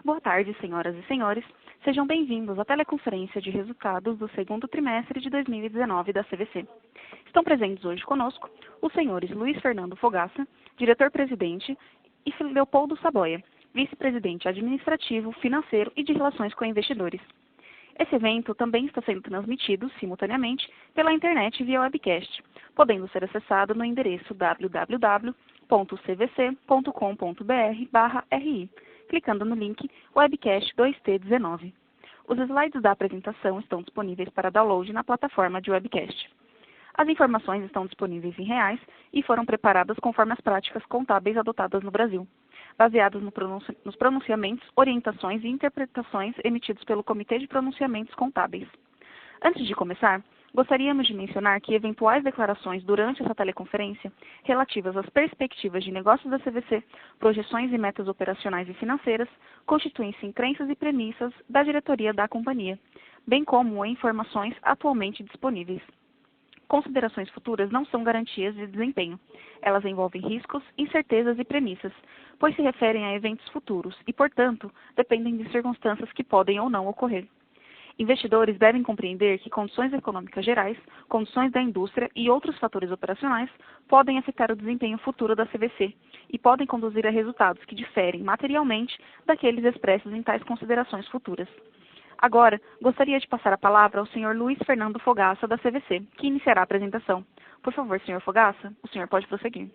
Boa tarde, senhoras e senhores. Sejam bem-vindos à teleconferência de resultados do segundo trimestre de 2019 da CVC. Estão presentes hoje conosco os senhores Luiz Fernando Fogaça, diretor-presidente, e Leopoldo Saboia, vice-presidente administrativo, financeiro e de relações com investidores. Esse evento também está sendo transmitido simultaneamente pela internet via webcast, podendo ser acessado no endereço www.cvc.com.br/ri, clicando no link Webcast 2T19. Os slides da apresentação estão disponíveis para download na plataforma de webcast. As informações estão disponíveis em reais e foram preparadas conforme as práticas contábeis adotadas no Brasil, baseadas nos pronunciamentos, orientações e interpretações emitidos pelo Comitê de Pronunciamentos Contábeis. Antes de começar, gostaríamos de mencionar que eventuais declarações durante essa teleconferência relativas às perspectivas de negócios da CVC, projeções e metas operacionais e financeiras, constituem-se em crenças e premissas da diretoria da companhia, bem como em informações atualmente disponíveis. Considerações futuras não são garantias de desempenho. Elas envolvem riscos, incertezas e premissas, pois se referem a eventos futuros e, portanto, dependem de circunstâncias que podem ou não ocorrer. Investidores devem compreender que condições econômicas gerais, condições da indústria e outros fatores operacionais podem afetar o desempenho futuro da CVC e podem conduzir a resultados que diferem materialmente daqueles expressos em tais considerações futuras. Agora, gostaria de passar a palavra ao Sr. Luiz Fernando Fogaça, da CVC, que iniciará a apresentação. Por favor, Sr. Fogaça, o senhor pode prosseguir.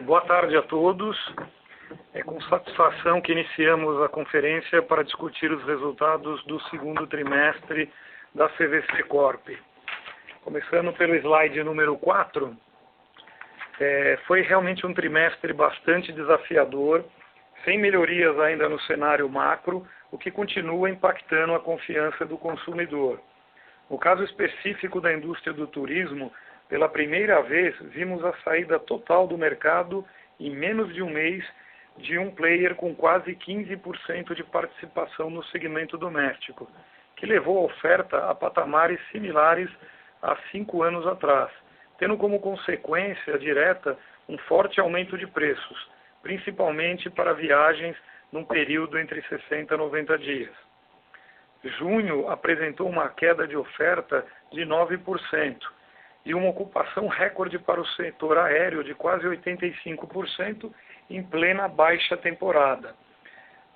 Boa tarde a todos. É com satisfação que iniciamos a conferência para discutir os resultados do segundo trimestre da CVC Corp. Começando pelo slide número 4, foi realmente um trimestre bastante desafiador, sem melhorias ainda no cenário macro, o que continua impactando a confiança do consumidor. No caso específico da indústria do turismo, pela primeira vez vimos a saída total do mercado em menos de um mês de um player com quase 15% de participação no segmento doméstico, que levou a oferta a patamares similares a 5 anos atrás, tendo como consequência direta um forte aumento de preços, principalmente para viagens num período entre 60 e 90 dias. Junho apresentou uma queda de oferta de 9% e uma ocupação recorde para o setor aéreo de quase 85% em plena baixa temporada.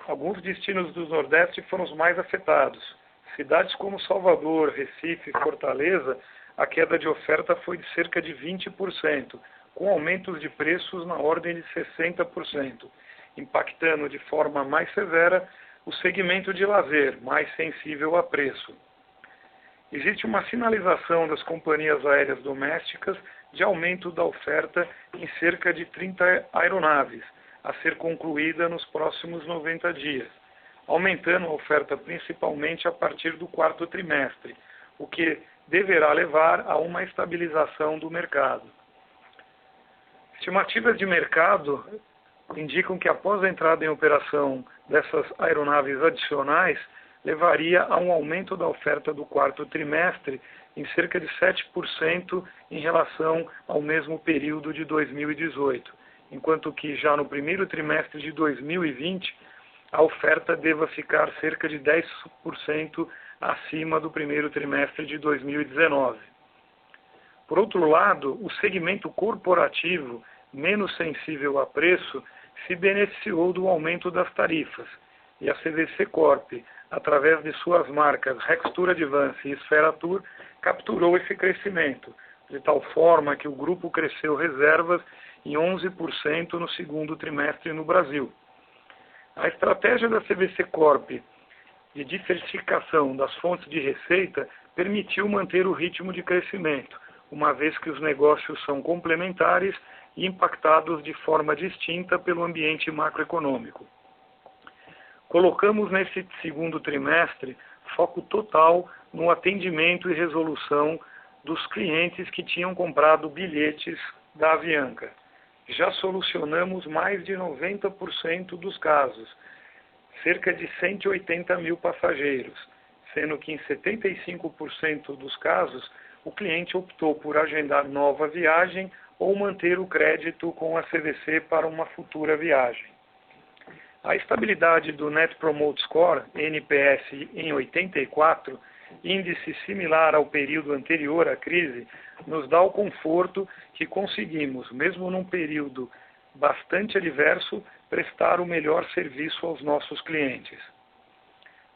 Alguns destinos do Nordeste foram os mais afetados. Cidades como Salvador, Recife e Fortaleza, a queda de oferta foi de cerca de 20%, com aumentos de preços na ordem de 60%, impactando de forma mais severa o segmento de lazer, mais sensível a preço. Existe uma sinalização das companhias aéreas domésticas de aumento da oferta em cerca de 30 aeronaves, a ser concluída nos próximos 90 dias, aumentando a oferta principalmente a partir do quarto trimestre, o que deverá levar a uma estabilização do mercado. Estimativas de mercado indicam que após a entrada em operação dessas aeronaves adicionais, levaria a um aumento da oferta do quarto trimestre em cerca de 7% em relação ao mesmo período de 2018, enquanto que já no primeiro trimestre de 2020, a oferta deva ficar cerca de 10% acima do primeiro trimestre de 2019. Por outro lado, o segmento corporativo, menos sensível a preço, se beneficiou do aumento das tarifas, e a CVC Corp, através de suas marcas Rextur Advance e Esfera Tour, capturou esse crescimento, de tal forma que o grupo cresceu reservas em 11% no segundo trimestre no Brasil. A estratégia da CVC Corp de diversificação das fontes de receita permitiu manter o ritmo de crescimento, uma vez que os negócios são complementares e impactados de forma distinta pelo ambiente macroeconômico. Colocamos nesse segundo trimestre foco total no atendimento e resolução dos clientes que tinham comprado bilhetes da Avianca. Já solucionamos mais de 90% dos casos, cerca de 180 mil passageiros, sendo que em 75% dos casos o cliente optou por agendar nova viagem ou manter o crédito com a CVC para uma futura viagem. A estabilidade do Net Promote Score, NPS, em 84, índice similar ao período anterior à crise, nos dá o conforto que conseguimos, mesmo num período bastante adverso, prestar o melhor serviço aos nossos clientes.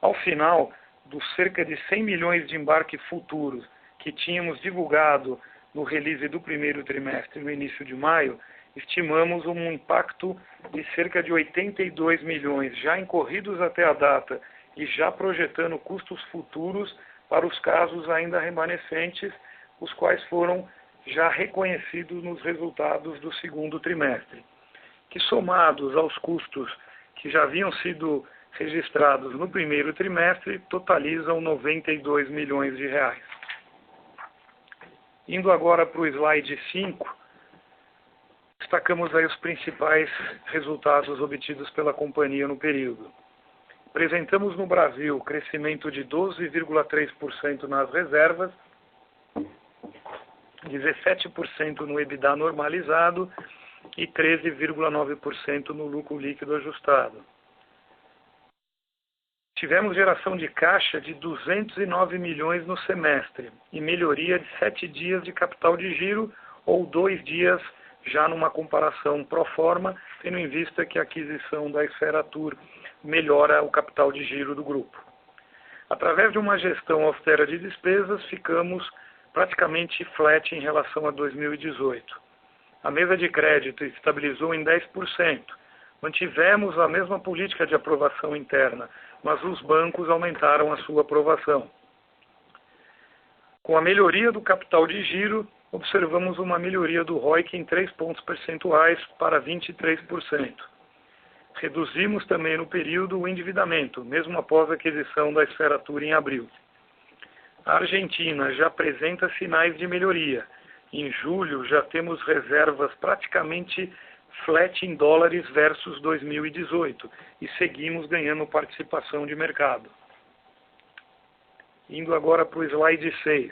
Ao final, dos cerca de 100 milhões de embarques futuros que tínhamos divulgado no release do primeiro trimestre, no início de maio, estimamos um impacto de cerca de 82 milhões já incorridos até a data e já projetando custos futuros para os casos ainda remanescentes, os quais foram já reconhecidos nos resultados do segundo trimestre, que somados aos custos que já haviam sido registrados no primeiro trimestre, totalizam 92 milhões de reais. Indo agora para o slide 5, destacamos aí os principais resultados obtidos pela companhia no período. Apresentamos no Brasil crescimento de 12,3% nas reservas, 17% no EBITDA normalizado e 13,9% no lucro líquido ajustado. Tivemos geração de caixa de 209 milhões no semestre e melhoria de 7 dias de capital de giro ou 2 dias já numa comparação pro forma, tendo em vista que a aquisição da Esfera Tour melhora o capital de giro do grupo. Através de uma gestão austera de despesas, ficamos praticamente flat em relação a 2018. A mesa de crédito estabilizou em 10%. Mantivemos a mesma política de aprovação interna, mas os bancos aumentaram a sua aprovação. Com a melhoria do capital de giro, observamos uma melhoria do ROIC em 3 pontos percentuais para 23%. Reduzimos também no período o endividamento, mesmo após a aquisição da Esfera Tour em abril. A Argentina já apresenta sinais de melhoria. Em julho já temos reservas praticamente flat em dólares versus 2018 e seguimos ganhando participação de mercado. Indo agora para o slide 6.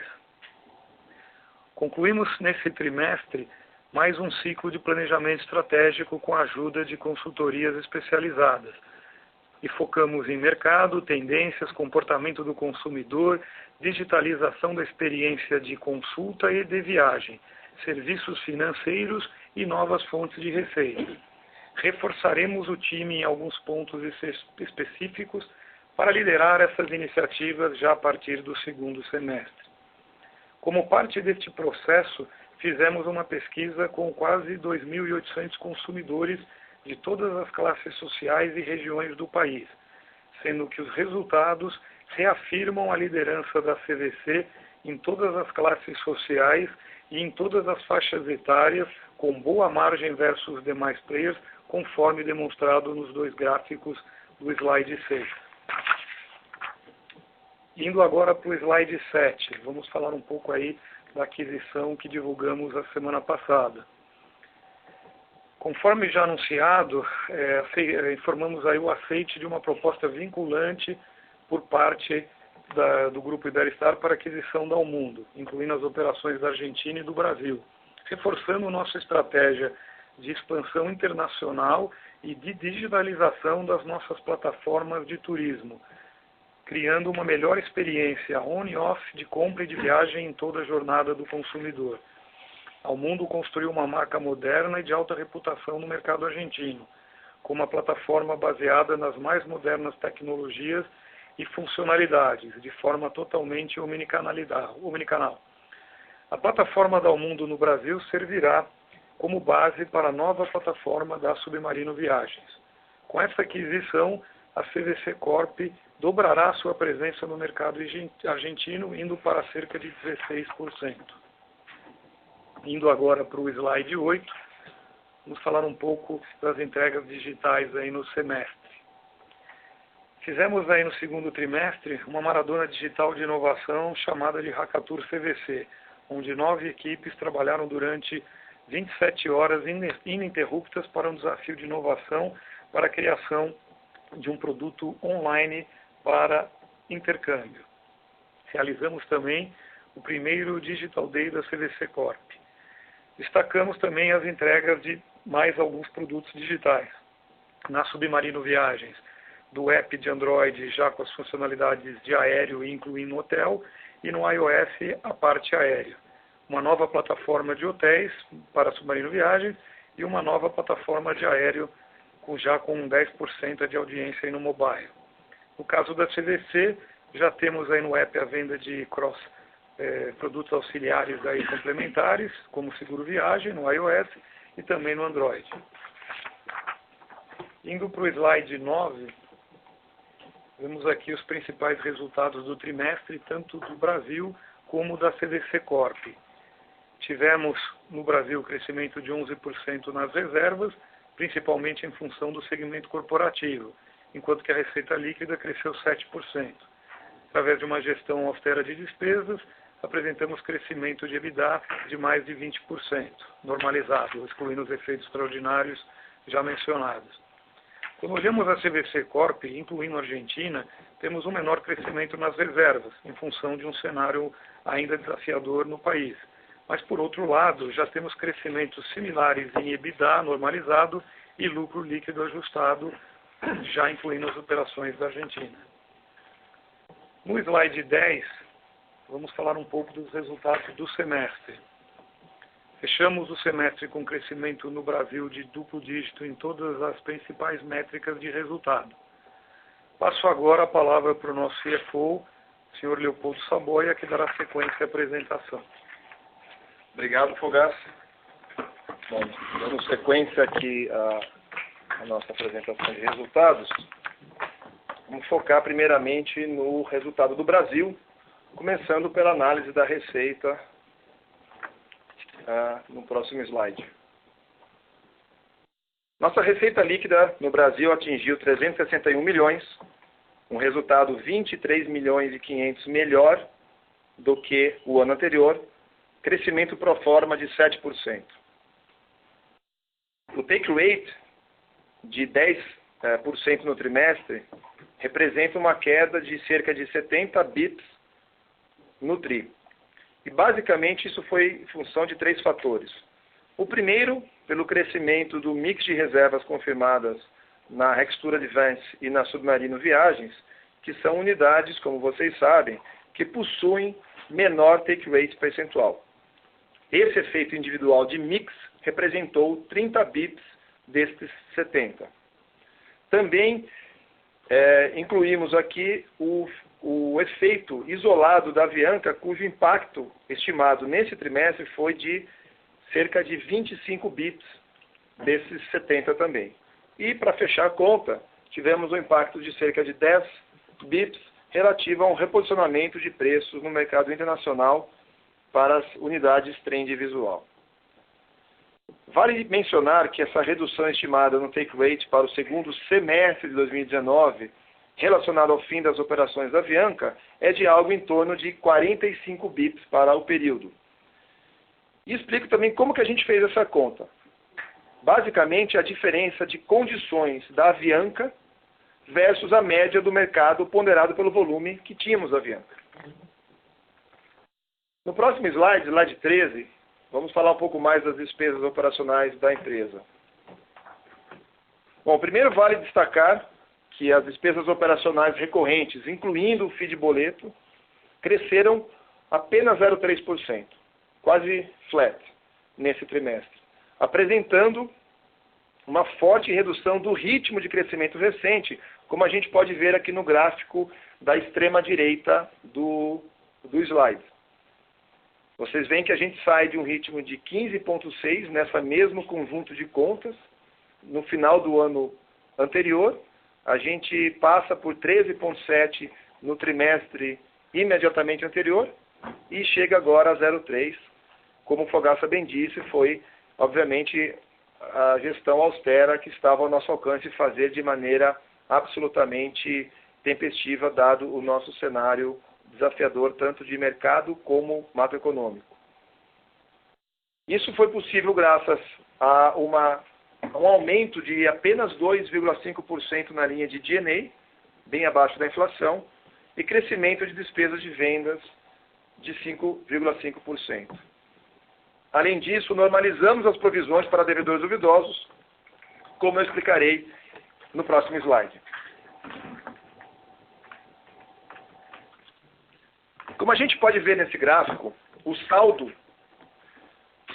Concluímos nesse trimestre mais um ciclo de planejamento estratégico com a ajuda de consultorias especializadas. E focamos em mercado, tendências, comportamento do consumidor, digitalização da experiência de consulta e de viagem, serviços financeiros e novas fontes de receita. Reforçaremos o time em alguns pontos específicos para liderar essas iniciativas já a partir do segundo semestre. Como parte deste processo, fizemos uma pesquisa com quase 2.800 consumidores de todas as classes sociais e regiões do país, sendo que os resultados reafirmam a liderança da CVC em todas as classes sociais e em todas as faixas etárias, com boa margem versus os demais players, conforme demonstrado nos dois gráficos do slide 6. Indo agora para o slide 7, vamos falar um pouco aí da aquisição que divulgamos a semana passada. Conforme já anunciado, informamos aí o aceite de uma proposta vinculante por parte do Grupo Iberstar para aquisição da Almundo, incluindo as operações da Argentina e do Brasil, reforçando nossa estratégia de expansão internacional e de digitalização das nossas plataformas de turismo, criando uma melhor experiência on e off de compra e de viagem em toda a jornada do consumidor. Almundo construiu uma marca moderna e de alta reputação no mercado argentino, com uma plataforma baseada nas mais modernas tecnologias e funcionalidades, de forma totalmente omnicanal. A plataforma da Almundo no Brasil servirá como base para a nova plataforma da Submarino Viagens. Com essa aquisição, a CVC Corp dobrará sua presença no mercado argentino, indo para cerca de 16%. Indo agora para o slide 8, vamos falar um pouco das entregas digitais aí no semestre. Fizemos aí no segundo trimestre uma maratona digital de inovação chamada de Hackathon CVC, onde 9 equipes trabalharam durante 27 horas ininterruptas para um desafio de inovação para a criação de um produto online para intercâmbio. Realizamos também o primeiro Digital Day da CVC Corp. Destacamos também as entregas de mais alguns produtos digitais. Na Submarino Viagens, do app de Android, já com as funcionalidades de aéreo, incluindo hotel, e no iOS, a parte aérea. Uma nova plataforma de hotéis para Submarino Viagens e uma nova plataforma de aéreo já com 10% de audiência aí no mobile. No caso da CVC, já temos aí no app a venda de produtos auxiliares aí complementares, como seguro viagem no iOS e também no Android. Indo para o slide 9, vemos aqui os principais resultados do trimestre, tanto do Brasil como da CVC Corp. Tivemos no Brasil crescimento de 11% nas reservas, principalmente em função do segmento corporativo, enquanto que a receita líquida cresceu 7%. Através de uma gestão austera de despesas, apresentamos crescimento de EBITDA de mais de 20%, normalizado, excluindo os efeitos extraordinários já mencionados. Quando olhamos a CVC Corp, incluindo a Argentina, temos um menor crescimento nas reservas, em função de um cenário ainda desafiador no país. Mas, por outro lado, já temos crescimentos similares em EBITDA normalizado e lucro líquido ajustado, já incluindo as operações da Argentina. No slide 10, vamos falar um pouco dos resultados do semestre. Fechamos o semestre com crescimento no Brasil de duplo dígito em todas as principais métricas de resultado. Passo agora a palavra para o nosso CFO, senhor Leopoldo Saboia, que dará sequência à apresentação. Obrigado, Fogassi. Bom, dando sequência aqui à nossa apresentação de resultados, vamos focar primeiramente no resultado do Brasil, começando pela análise da receita no próximo slide. Nossa receita líquida no Brasil atingiu 361 milhões, um resultado 23 milhões e 500 melhor do que o ano anterior, crescimento pro forma de 7%. O take rate de 10% no trimestre representa uma queda de cerca de 70 bps no TRI. E basicamente isso foi em função de 3 fatores. O primeiro, pelo crescimento do mix de reservas confirmadas na Rextur Advance e na Submarino Viagens, que são unidades, como vocês sabem, que possuem menor take rate percentual. Esse efeito individual de mix representou 30 bps destes 70. Também incluímos aqui o efeito isolado da Avianca, cujo impacto estimado nesse trimestre foi de cerca de 25 bps desses 70 também. E, para fechar a conta, tivemos um impacto de cerca de 10 bps relativo a um reposicionamento de preços no mercado internacional para as unidades trend visual. Vale mencionar que essa redução estimada no take rate para o segundo semestre de 2019, relacionado ao fim das operações da Avianca, é de algo em torno de 45 bps para o período. E explico também como que a gente fez essa conta. Basicamente, a diferença de condições da Avianca versus a média do mercado ponderado pelo volume que tínhamos da Avianca. No próximo slide, slide 13, vamos falar um pouco mais das despesas operacionais da empresa. Bom, primeiro vale destacar que as despesas operacionais recorrentes, incluindo o FII de boleto, cresceram apenas 0,3%, quase flat nesse trimestre, apresentando uma forte redução do ritmo de crescimento recente, como a gente pode ver aqui no gráfico da extrema direita do slide. Vocês veem que a gente sai de um ritmo de 15,6 nessa mesmo conjunto de contas. No final do ano anterior, a gente passa por 13,7 no trimestre imediatamente anterior e chega agora a 0,3. Como o Fogaça bem disse, foi, obviamente, a gestão austera que estava ao nosso alcance fazer de maneira absolutamente tempestiva, dado o nosso cenário desafiador, tanto de mercado como macroeconômico. Isso foi possível graças a um aumento de apenas 2,5% na linha de G&A, bem abaixo da inflação, e crescimento de despesas de vendas de 5,5%. Além disso, normalizamos as provisões para devedores duvidosos, como eu explicarei no próximo slide. Como a gente pode ver nesse gráfico, o saldo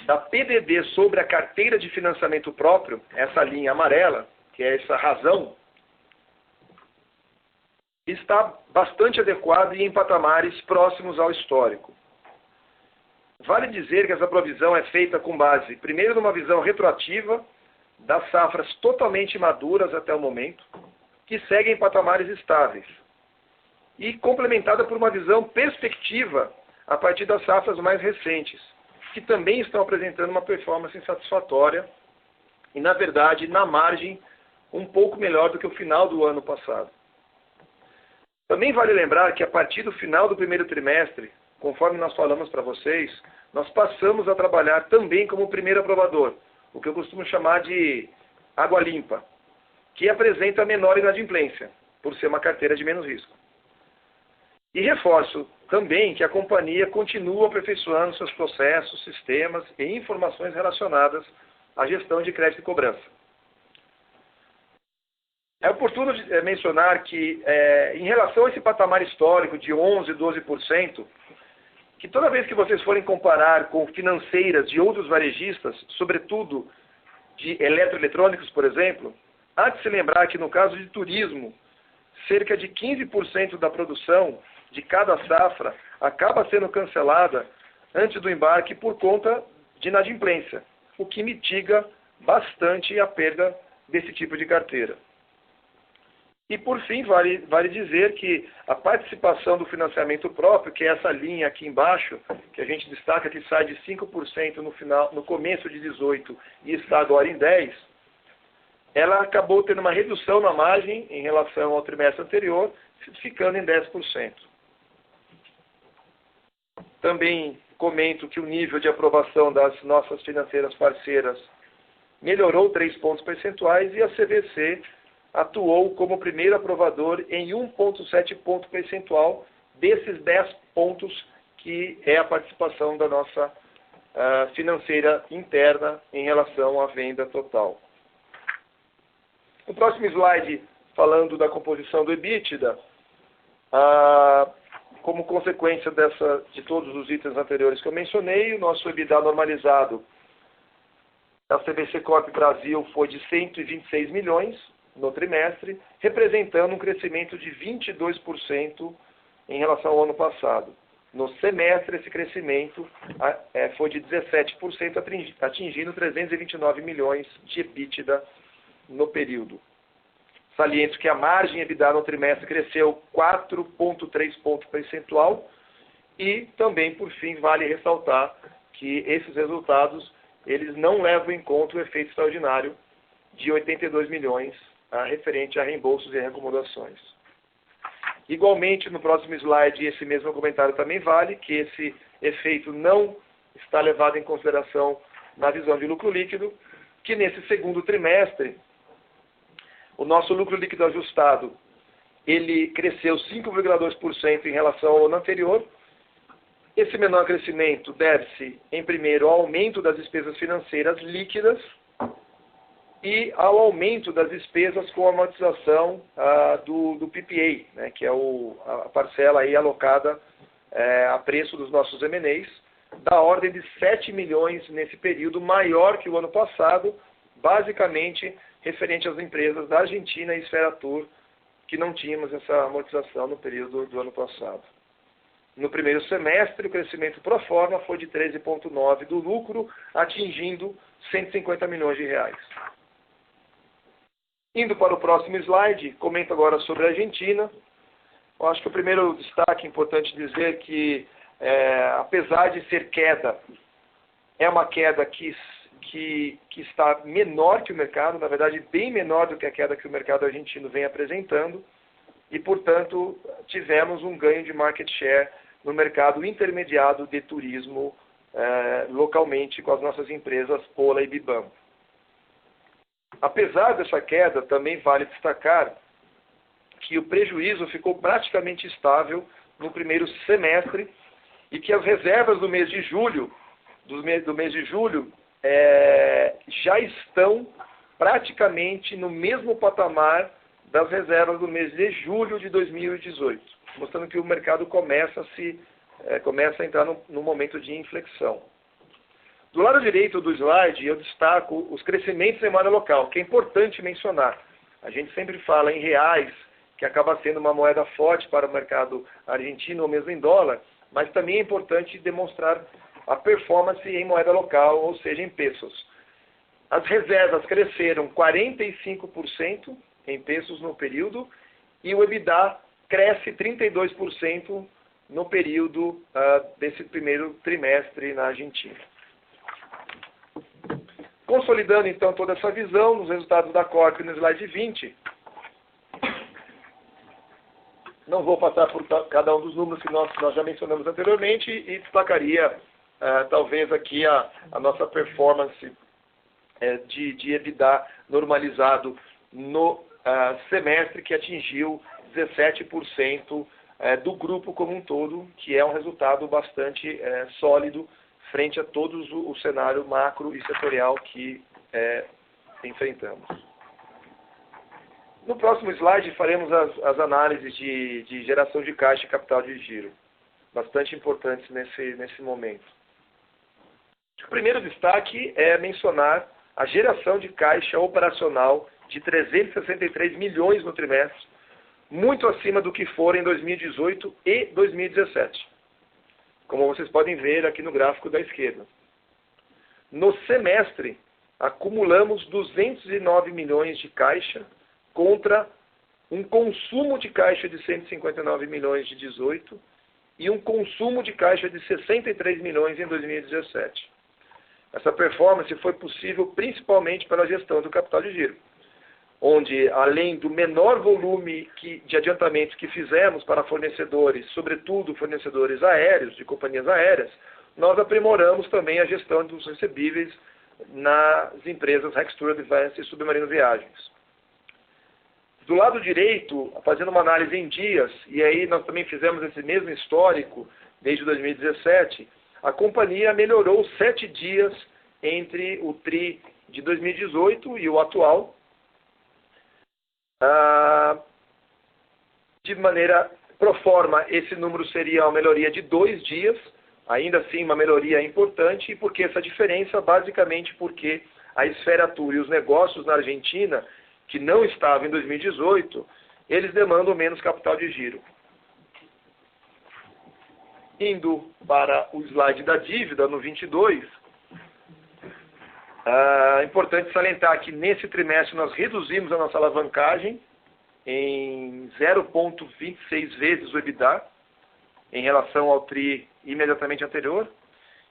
da PDD sobre a carteira de financiamento próprio, essa linha amarela, que é essa razão, está bastante adequado e em patamares próximos ao histórico. Vale dizer que essa provisão é feita com base, primeiro, numa visão retroativa das safras totalmente maduras até o momento, que seguem em patamares estáveis, e complementada por uma visão perspectiva a partir das safras mais recentes, que também estão apresentando uma performance insatisfatória e, na verdade, na margem, um pouco melhor do que o final do ano passado. Também vale lembrar que a partir do final do primeiro trimestre, conforme nós falamos para vocês, nós passamos a trabalhar também como primeiro aprovador, o que eu costumo chamar de água limpa, que apresenta menor inadimplência, por ser uma carteira de menos risco. E reforço também que a companhia continua aperfeiçoando seus processos, sistemas e informações relacionadas à gestão de crédito e cobrança. É oportuno mencionar que, em relação a esse patamar histórico de 11%, 12%, que toda vez que vocês forem comparar com financeiras de outros varejistas, sobretudo de eletroeletrônicos, por exemplo, há de se lembrar que no caso de turismo, cerca de 15% da produção de cada safra acaba sendo cancelada antes do embarque por conta de inadimplência, o que mitiga bastante a perda desse tipo de carteira. E, por fim, vale dizer que a participação do financiamento próprio, que é essa linha aqui embaixo, que a gente destaca que sai de 5% no começo de 18 e está agora em 10%, ela acabou tendo uma redução na margem em relação ao trimestre anterior, ficando em 10%. Também comento que o nível de aprovação das nossas financeiras parceiras melhorou 3 pontos percentuais e a CVC atuou como primeiro aprovador em 1,7 ponto percentual desses 10 pontos que é a participação da nossa financeira interna em relação à venda total. No próximo slide, falando da composição do EBITDA, como consequência de todos os itens anteriores que eu mencionei, o nosso EBITDA normalizado da CVC Corp Brasil foi de 126 milhões no trimestre, representando um crescimento de 22% em relação ao ano passado. No semestre, esse crescimento foi de 17%, atingindo 329 milhões de EBITDA no período. Saliento que a margem EBITDA no trimestre cresceu 4,3 pontos percentual e também, por fim, vale ressaltar que esses resultados eles não levam em conta o efeito extraordinário de 82 milhões referente a reembolsos e reacomodações. Igualmente, no próximo slide, esse mesmo comentário também vale, que esse efeito não está levado em consideração na visão de lucro líquido, que nesse segundo trimestre, o nosso lucro líquido ajustado, ele cresceu 5,2% em relação ao ano anterior. Esse menor crescimento deve-se, em primeiro, ao aumento das despesas financeiras líquidas e ao aumento das despesas com amortização do PPA, né, que é a parcela aí alocada a preço dos nossos M&As, da ordem de 7 milhões nesse período, maior que o ano passado, basicamente referente às empresas da Argentina e Esferatur, que não tínhamos essa amortização no período do ano passado. No primeiro semestre, o crescimento pro forma foi de 13,9% do lucro, atingindo 150 milhões de reais. Indo para o próximo slide, comento agora sobre a Argentina. Eu acho que o primeiro destaque importante dizer que, apesar de ser queda, é uma queda que está menor que o mercado, na verdade bem menor do que a queda que o mercado argentino vem apresentando, e, portanto, tivemos um ganho de market share no mercado intermediado de turismo localmente com as nossas empresas Pola e Bibam. Apesar dessa queda, também vale destacar que o prejuízo ficou praticamente estável no primeiro semestre e que as reservas do mês de julho do mês de julho já estão praticamente no mesmo patamar das reservas do mês de julho de 2018, mostrando que o mercado começa a entrar num momento de inflexão. Do lado direito do slide, eu destaco os crescimentos em moeda local, que é importante mencionar. A gente sempre fala em reais, que acaba sendo uma moeda forte para o mercado argentino ou mesmo em dólar, mas também é importante demonstrar a performance em moeda local, ou seja, em pesos. As reservas cresceram 45% em pesos no período e o EBITDA cresce 32% no período desse primeiro trimestre na Argentina. Consolidando então toda essa visão nos resultados da Corp no slide 20, não vou passar por cada um dos números que nós já mencionamos anteriormente e destacaria talvez aqui a nossa performance de EBITDA normalizado no semestre, que atingiu 17% do grupo como um todo, que é um resultado bastante sólido frente a todo o cenário macro e setorial que enfrentamos. No próximo slide faremos as análises de geração de caixa e capital de giro, bastante importantes nesse momento. O primeiro destaque é mencionar a geração de caixa operacional de 363 milhões no trimestre, muito acima do que foram em 2018 e 2017, como vocês podem ver aqui no gráfico da esquerda. No semestre, acumulamos 209 milhões de caixa contra um consumo de caixa de 159 milhões de 2018 e um consumo de caixa de 63 milhões em 2017. Essa performance foi possível principalmente pela gestão do capital de giro, onde, além do menor volume de adiantamentos que fizemos para fornecedores, sobretudo fornecedores aéreos, de companhias aéreas, nós aprimoramos também a gestão dos recebíveis nas empresas Rextur Advance e Submarino Viagens. Do lado direito, fazendo uma análise em dias, e aí nós também fizemos esse mesmo histórico desde 2017, a companhia melhorou 7 dias entre o TRI de 2018 e o atual, de maneira pro forma, esse número seria uma melhoria de 2 dias, ainda assim uma melhoria importante, e por que essa diferença? Basicamente porque a Esfera Tour e os negócios na Argentina, que não estavam em 2018, eles demandam menos capital de giro. Indo para o slide da dívida, no 22, é importante salientar que nesse trimestre nós reduzimos a nossa alavancagem em 0,26 vezes o EBITDA, em relação ao TRI imediatamente anterior,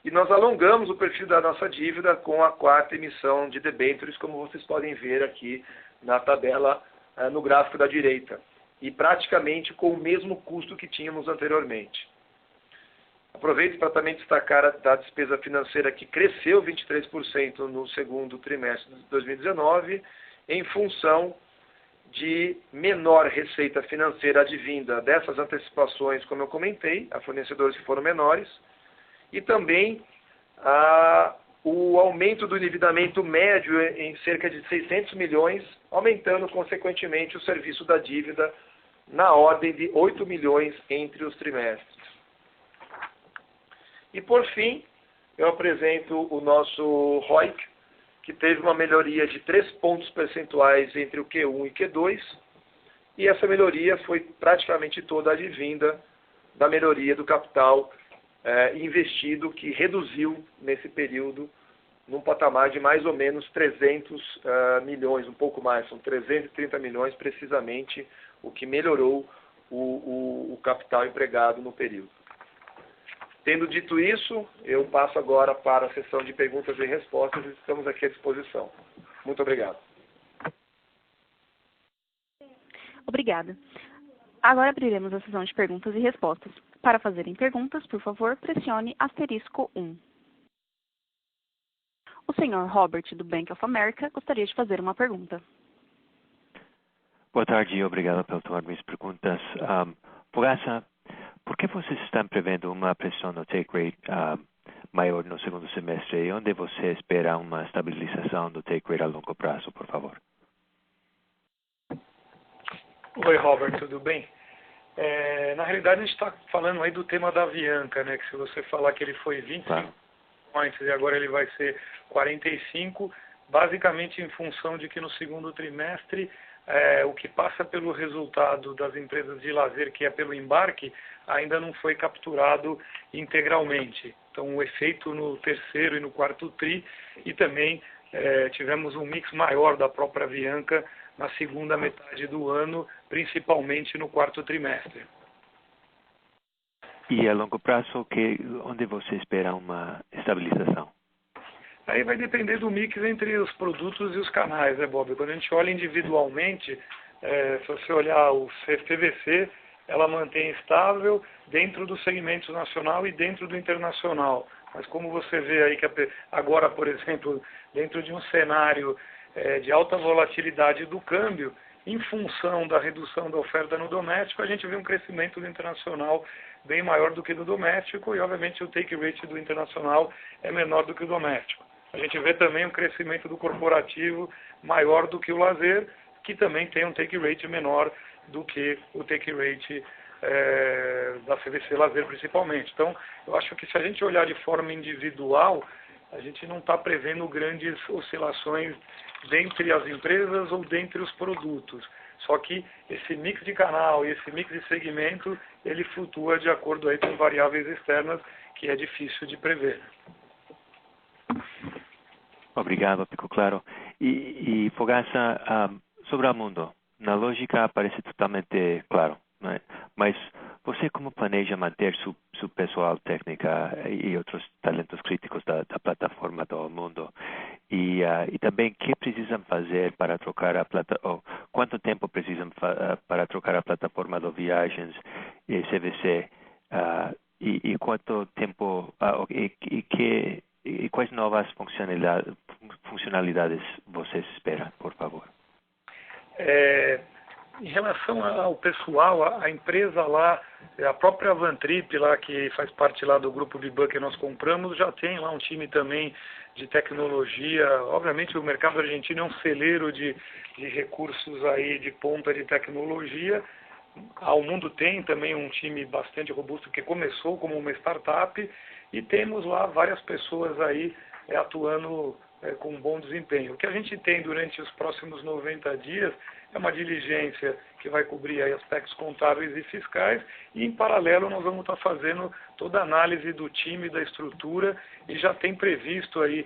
e nós alongamos o perfil da nossa dívida com a quarta emissão de debêntures, como vocês podem ver aqui na tabela no gráfico da direita, e praticamente com o mesmo custo que tínhamos anteriormente. Aproveito para também destacar a despesa financeira, que cresceu 23% no segundo trimestre de 2019, em função de menor receita financeira advinda dessas antecipações, como eu comentei, a fornecedores que foram menores, e também o aumento do endividamento médio em cerca de 600 milhões, aumentando consequentemente o serviço da dívida na ordem de 8 milhões entre os trimestres. E por fim, eu apresento o nosso ROIC, que teve uma melhoria de 3 pontos percentuais entre o Q1 e Q2, e essa melhoria foi praticamente toda advinda da melhoria do capital investido, que reduziu nesse período num patamar de mais ou menos 300 milhões, um pouco mais, são 330 milhões precisamente, o que melhorou o capital empregado no período. Tendo dito isso, eu passo agora para a sessão de perguntas e respostas e estamos aqui à disposição. Muito obrigado. Obrigada. Agora abriremos a sessão de perguntas e respostas. Para fazerem perguntas, por favor, pressione *1. O senhor Robert, do Bank of America, gostaria de fazer uma pergunta. Boa tarde, obrigado pelo tomar minhas perguntas. Fogassa, por que vocês estão prevendo uma pressão no take rate maior no segundo semestre e onde você espera uma estabilização do take rate a longo prazo, por favor? Oi, Robert, tudo bem? Na realidade, a gente está falando aí do tema da Avianca, né? Que se você falar que ele foi 25 points e agora ele vai ser 45, basicamente em função de que no segundo trimestre o que passa pelo resultado das empresas de lazer, que é pelo embarque, ainda não foi capturado integralmente. Então, o efeito no terceiro e no quarto tri, e também tivemos um mix maior da própria Avianca na segunda metade do ano, principalmente no quarto trimestre. E a longo prazo, onde você espera uma estabilização? Aí vai depender do mix entre os produtos e os canais, né, Bob? Quando a gente olha individualmente, se você olhar o PVC, ela mantém estável dentro do segmento nacional e dentro do internacional. Mas como você vê aí que agora, por exemplo, dentro de um cenário de alta volatilidade do câmbio, em função da redução da oferta no doméstico, a gente vê um crescimento do internacional bem maior do que do doméstico e, obviamente, o take rate do internacional é menor do que o doméstico. A gente vê também um crescimento do corporativo maior do que o lazer, que também tem um take rate menor do que o take rate da CVC lazer, principalmente. Então, eu acho que se a gente olhar de forma individual, a gente não está prevendo grandes oscilações dentre as empresas ou dentre os produtos. Só que esse mix de canal e esse mix de segmento, ele flutua de acordo aí com variáveis externas, que é difícil de prever. Obrigado, ficou claro. E Fogaça, sobre o mundo, na lógica parece totalmente claro, né? Mas você como planeja manter seu pessoal técnica e outros talentos críticos da plataforma do mundo? E também, o que precisam fazer para trocar quanto tempo precisam para trocar a plataforma de viagens e CVC? E quanto tempo, e quais novas funcionalidades vocês esperam, por favor? Em relação ao pessoal, a empresa lá, a própria Avantrip lá, que faz parte lá do grupo Biban que nós compramos, já tem lá um time também de tecnologia. Obviamente o mercado argentino é um celeiro de recursos aí de ponta de tecnologia. O mundo tem também um time bastante robusto que começou como uma startup e temos lá várias pessoas aí atuando com bom desempenho. O que a gente tem durante os próximos 90 dias é uma diligência que vai cobrir aí aspectos contábeis e fiscais e, em paralelo, nós vamos estar fazendo toda a análise do time, da estrutura e já tem previsto aí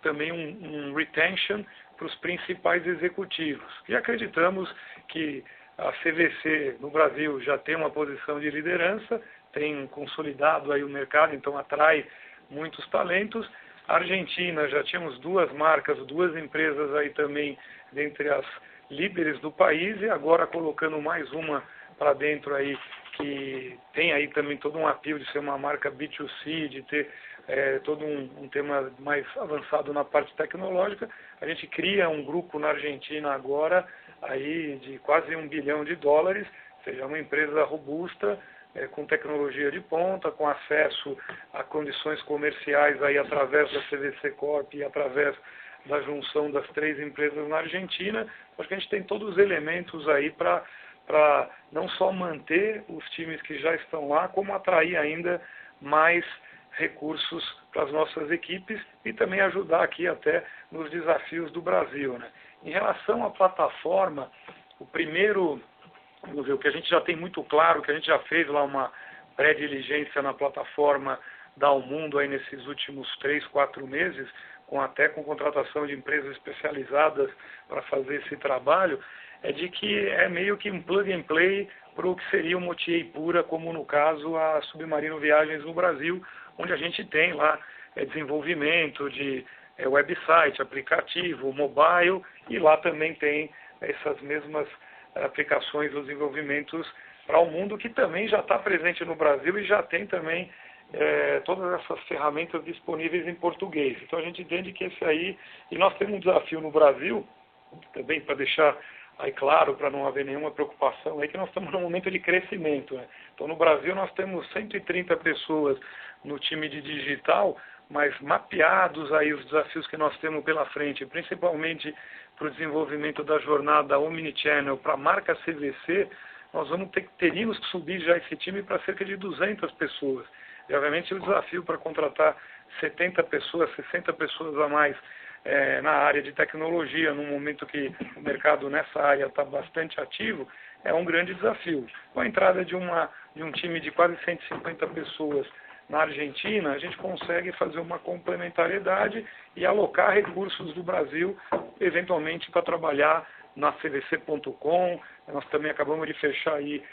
também um retention para os principais executivos. E acreditamos que a CVC no Brasil já tem uma posição de liderança, tem consolidado aí o mercado, então atrai muitos talentos. A Argentina, já tínhamos duas marcas, duas empresas aí também dentre as líderes do país e agora colocando mais uma para dentro aí que tem aí também todo um apelo de ser uma marca B2C, de ter todo um tema mais avançado na parte tecnológica. A gente cria um grupo na Argentina agora aí de quase $1 bilhão, ou seja, uma empresa robusta, com tecnologia de ponta, com acesso a condições comerciais aí através da CVC Corp e através da junção das três empresas na Argentina. Acho que a gente tem todos os elementos aí para não só manter os times que já estão lá, como atrair ainda mais recursos para as nossas equipes e também ajudar aqui até nos desafios do Brasil, né? Em relação à plataforma, o primeiro, vamos ver, o que a gente já tem muito claro, que a gente já fez lá uma pré-diligência na plataforma da Almundo aí nesses últimos 3, 4 meses, com contratação de empresas especializadas para fazer esse trabalho, é de que é meio que um plug and play para o que seria uma OTA pura, como no caso a Submarino Viagens no Brasil, onde a gente tem lá desenvolvimento de website, aplicativo, mobile, e lá também tem essas mesmas aplicações ou desenvolvimentos para o mundo, que também já está presente no Brasil e já tem também todas essas ferramentas disponíveis em português. Então a gente entende que esse aí, e nós temos um desafio no Brasil, também para deixar aí claro, para não haver nenhuma preocupação, é que nós estamos num momento de crescimento, né? Então no Brasil nós temos 130 pessoas no time de digital, mas mapeados aí os desafios que nós temos pela frente, principalmente para o desenvolvimento da jornada Omnichannel para a marca CVC, nós teríamos que subir já esse time para cerca de 200 pessoas. E, obviamente, o desafio para contratar 70 pessoas, 60 pessoas a mais na área de tecnologia, num momento que o mercado nessa área está bastante ativo, é um grande desafio. Com a entrada de um time de quase 150 pessoas na Argentina, a gente consegue fazer uma complementariedade e alocar recursos do Brasil, eventualmente, para trabalhar na cvc.com. Nós também acabamos de fechar aí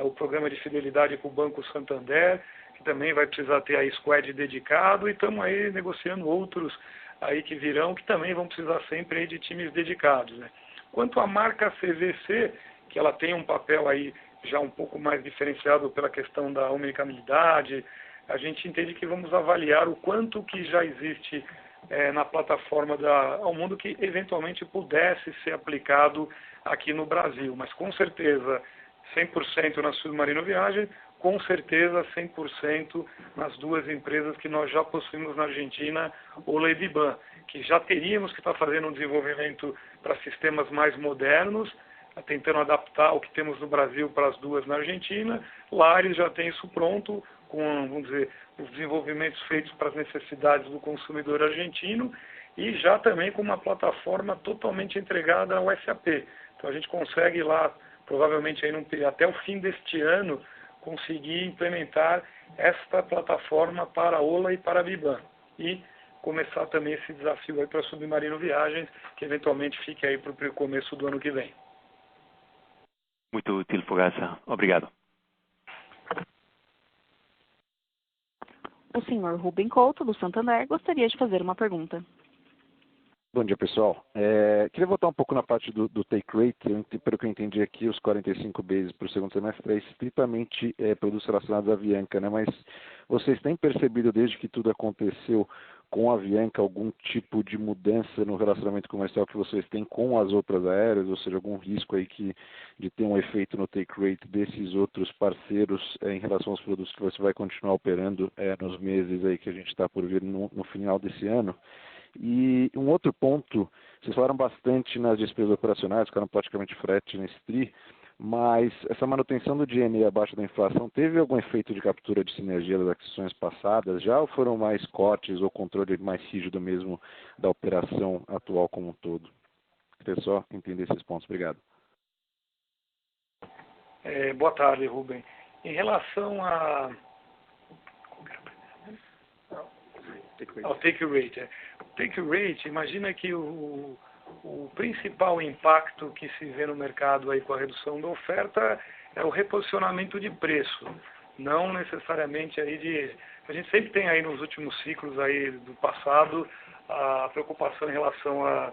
o programa de fidelidade com o Banco Santander, que também vai precisar ter aí squad dedicado, e estamos aí negociando outros aí que virão, que também vão precisar sempre aí de times dedicados, né? Quanto à marca CVC, que ela tem um papel aí já um pouco mais diferenciado pela questão da omnicanalidade, a gente entende que vamos avaliar o quanto que já existe na plataforma da Almundo que eventualmente pudesse ser aplicado aqui no Brasil. Mas com certeza 100% na Submarino Viagem, com certeza 100% nas duas empresas que nós já possuímos na Argentina, Ola e Biban, que já teríamos que estar fazendo um desenvolvimento para sistemas mais modernos, tentando adaptar o que temos no Brasil para as duas na Argentina. Lá eles já têm isso pronto, com, vamos dizer, os desenvolvimentos feitos para as necessidades do consumidor argentino e já também com uma plataforma totalmente entregada ao SAP. Então a gente consegue lá, provavelmente aí até o fim deste ano, conseguir implementar esta plataforma para a Ola e para a Biban. E começar também esse desafio aí para a Submarino Viagens, que eventualmente fique aí para o começo do ano que vem. Muito útil, Fogaça. Obrigado. O senhor Rubem Couto, do Santander, gostaria de fazer uma pergunta. Bom dia, pessoal. Queria voltar um pouco na parte do take rate. Pelo que eu entendi aqui, os 45 bases para o segundo semestre é estritamente produtos relacionados à Avianca, né? Mas vocês têm percebido, desde que tudo aconteceu com a Avianca, algum tipo de mudança no relacionamento comercial que vocês têm com as outras aéreas, ou seja, algum risco aí de ter um efeito no take rate desses outros parceiros em relação aos produtos que você vai continuar operando nos meses aí que a gente está por vir no final desse ano? E um outro ponto, vocês falaram bastante nas despesas operacionais, ficaram praticamente frete nesse TRI, mas essa manutenção do DNA abaixo da inflação teve algum efeito de captura de sinergia das aquisições passadas já, ou foram mais cortes ou controle mais rígido mesmo da operação atual como um todo? Queria só entender esses pontos. Obrigado. Boa tarde, Rubem. Em relação ao take rate. Take rate, imagina que o principal impacto que se vê no mercado aí com a redução da oferta é o reposicionamento de preço, não necessariamente aí a gente sempre tem aí nos últimos ciclos aí do passado a preocupação em relação à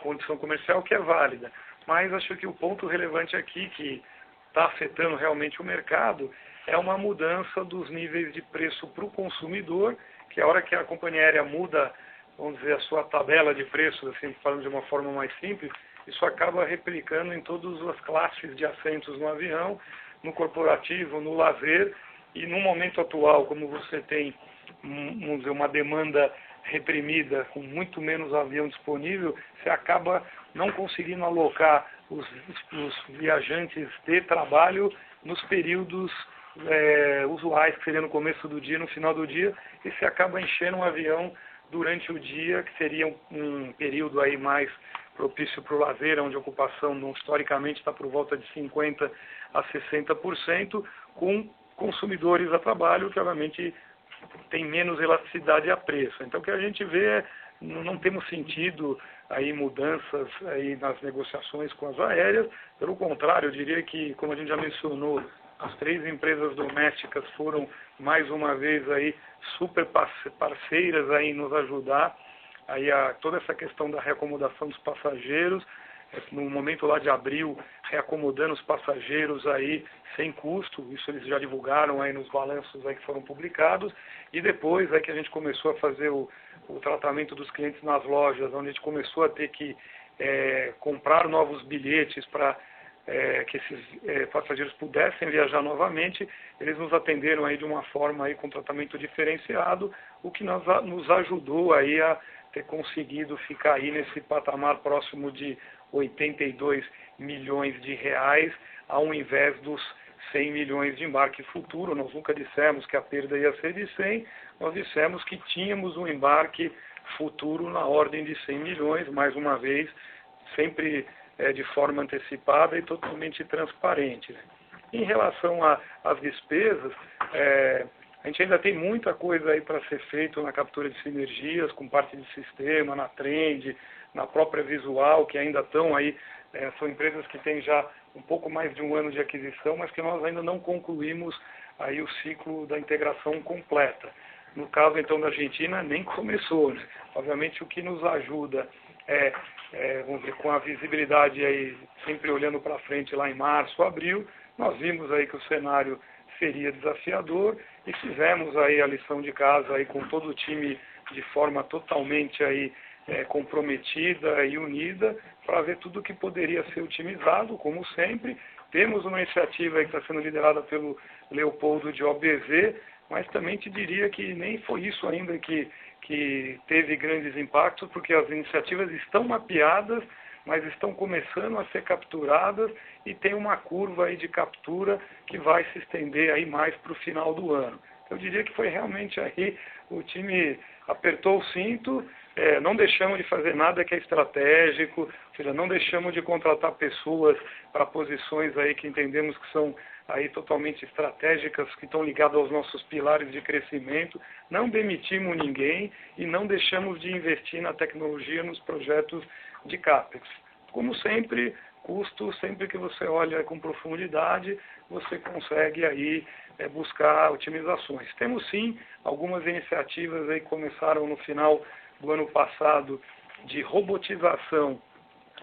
condição comercial, que é válida, mas acho que o ponto relevante aqui que está afetando realmente o mercado é uma mudança dos níveis de preço para o consumidor, que a hora que a companhia aérea muda, vamos dizer, a sua tabela de preços, assim, falando de uma forma mais simples, isso acaba replicando em todas as classes de assentos no avião, no corporativo, no lazer, e no momento atual, como você tem, vamos dizer, uma demanda reprimida, com muito menos avião disponível, você acaba não conseguindo alocar os viajantes de trabalho nos períodos usuais, que seria no começo do dia, no final do dia, e você acaba enchendo um avião durante o dia, que seria um período aí mais propício para o lazer, onde a ocupação historicamente está por volta de 50% a 60%, com consumidores a trabalho, que obviamente tem menos elasticidade a preço. Então o que a gente vê não temos sentido aí mudanças aí nas negociações com as aéreas, pelo contrário, eu diria que, como a gente já mencionou, as 3 empresas domésticas foram mais uma vez aí super parceiras aí em nos ajudar aí toda essa questão da reacomodação dos passageiros, no momento lá de abril, reacomodando os passageiros aí sem custo, isso eles já divulgaram aí nos balanços aí que foram publicados, e depois aí que a gente começou a fazer o tratamento dos clientes nas lojas, onde a gente começou a ter que comprar novos bilhetes para que esses passageiros pudessem viajar novamente, eles nos atenderam aí de uma forma aí com tratamento diferenciado, o que nos ajudou aí a ter conseguido ficar aí nesse patamar próximo de 82 milhões de reais, ao invés dos 100 milhões de embarque futuro. Nós nunca dissemos que a perda ia ser de 100, nós dissemos que tínhamos um embarque futuro na ordem de 100 milhões, mais uma vez, sempre de forma antecipada e totalmente transparente. Em relação às despesas, a gente ainda tem muita coisa aí para ser feito na captura de sinergias, com parte de sistema, na Trend, na própria Visual, que ainda estão aí, são empresas que têm já um pouco mais de um ano de aquisição, mas que nós ainda não concluímos aí o ciclo da integração completa. No caso, então, da Argentina, nem começou, né? Obviamente, o que nos ajuda vamos dizer, com a visibilidade aí, sempre olhando para frente lá em março, abril, nós vimos aí que o cenário seria desafiador e fizemos aí a lição de casa aí com todo o time de forma totalmente aí comprometida e unida para ver tudo que poderia ser otimizado, como sempre. Temos uma iniciativa aí que está sendo liderada pelo Leopoldo de OBZ, mas também te diria que nem foi isso ainda que teve grandes impactos, porque as iniciativas estão mapeadas, mas estão começando a ser capturadas e tem uma curva aí de captura que vai se estender aí mais para o final do ano. Eu diria que foi realmente aí, o time apertou o cinto, não deixamos de fazer nada que é estratégico, ou seja, não deixamos de contratar pessoas para posições aí que entendemos que são aí totalmente estratégicas, que estão ligadas aos nossos pilares de crescimento, não demitimos ninguém e não deixamos de investir na tecnologia, nos projetos de CAPEX. Como sempre, custo, sempre que você olha com profundidade, você consegue aí buscar otimizações. Temos sim algumas iniciativas aí que começaram no final do ano passado de robotização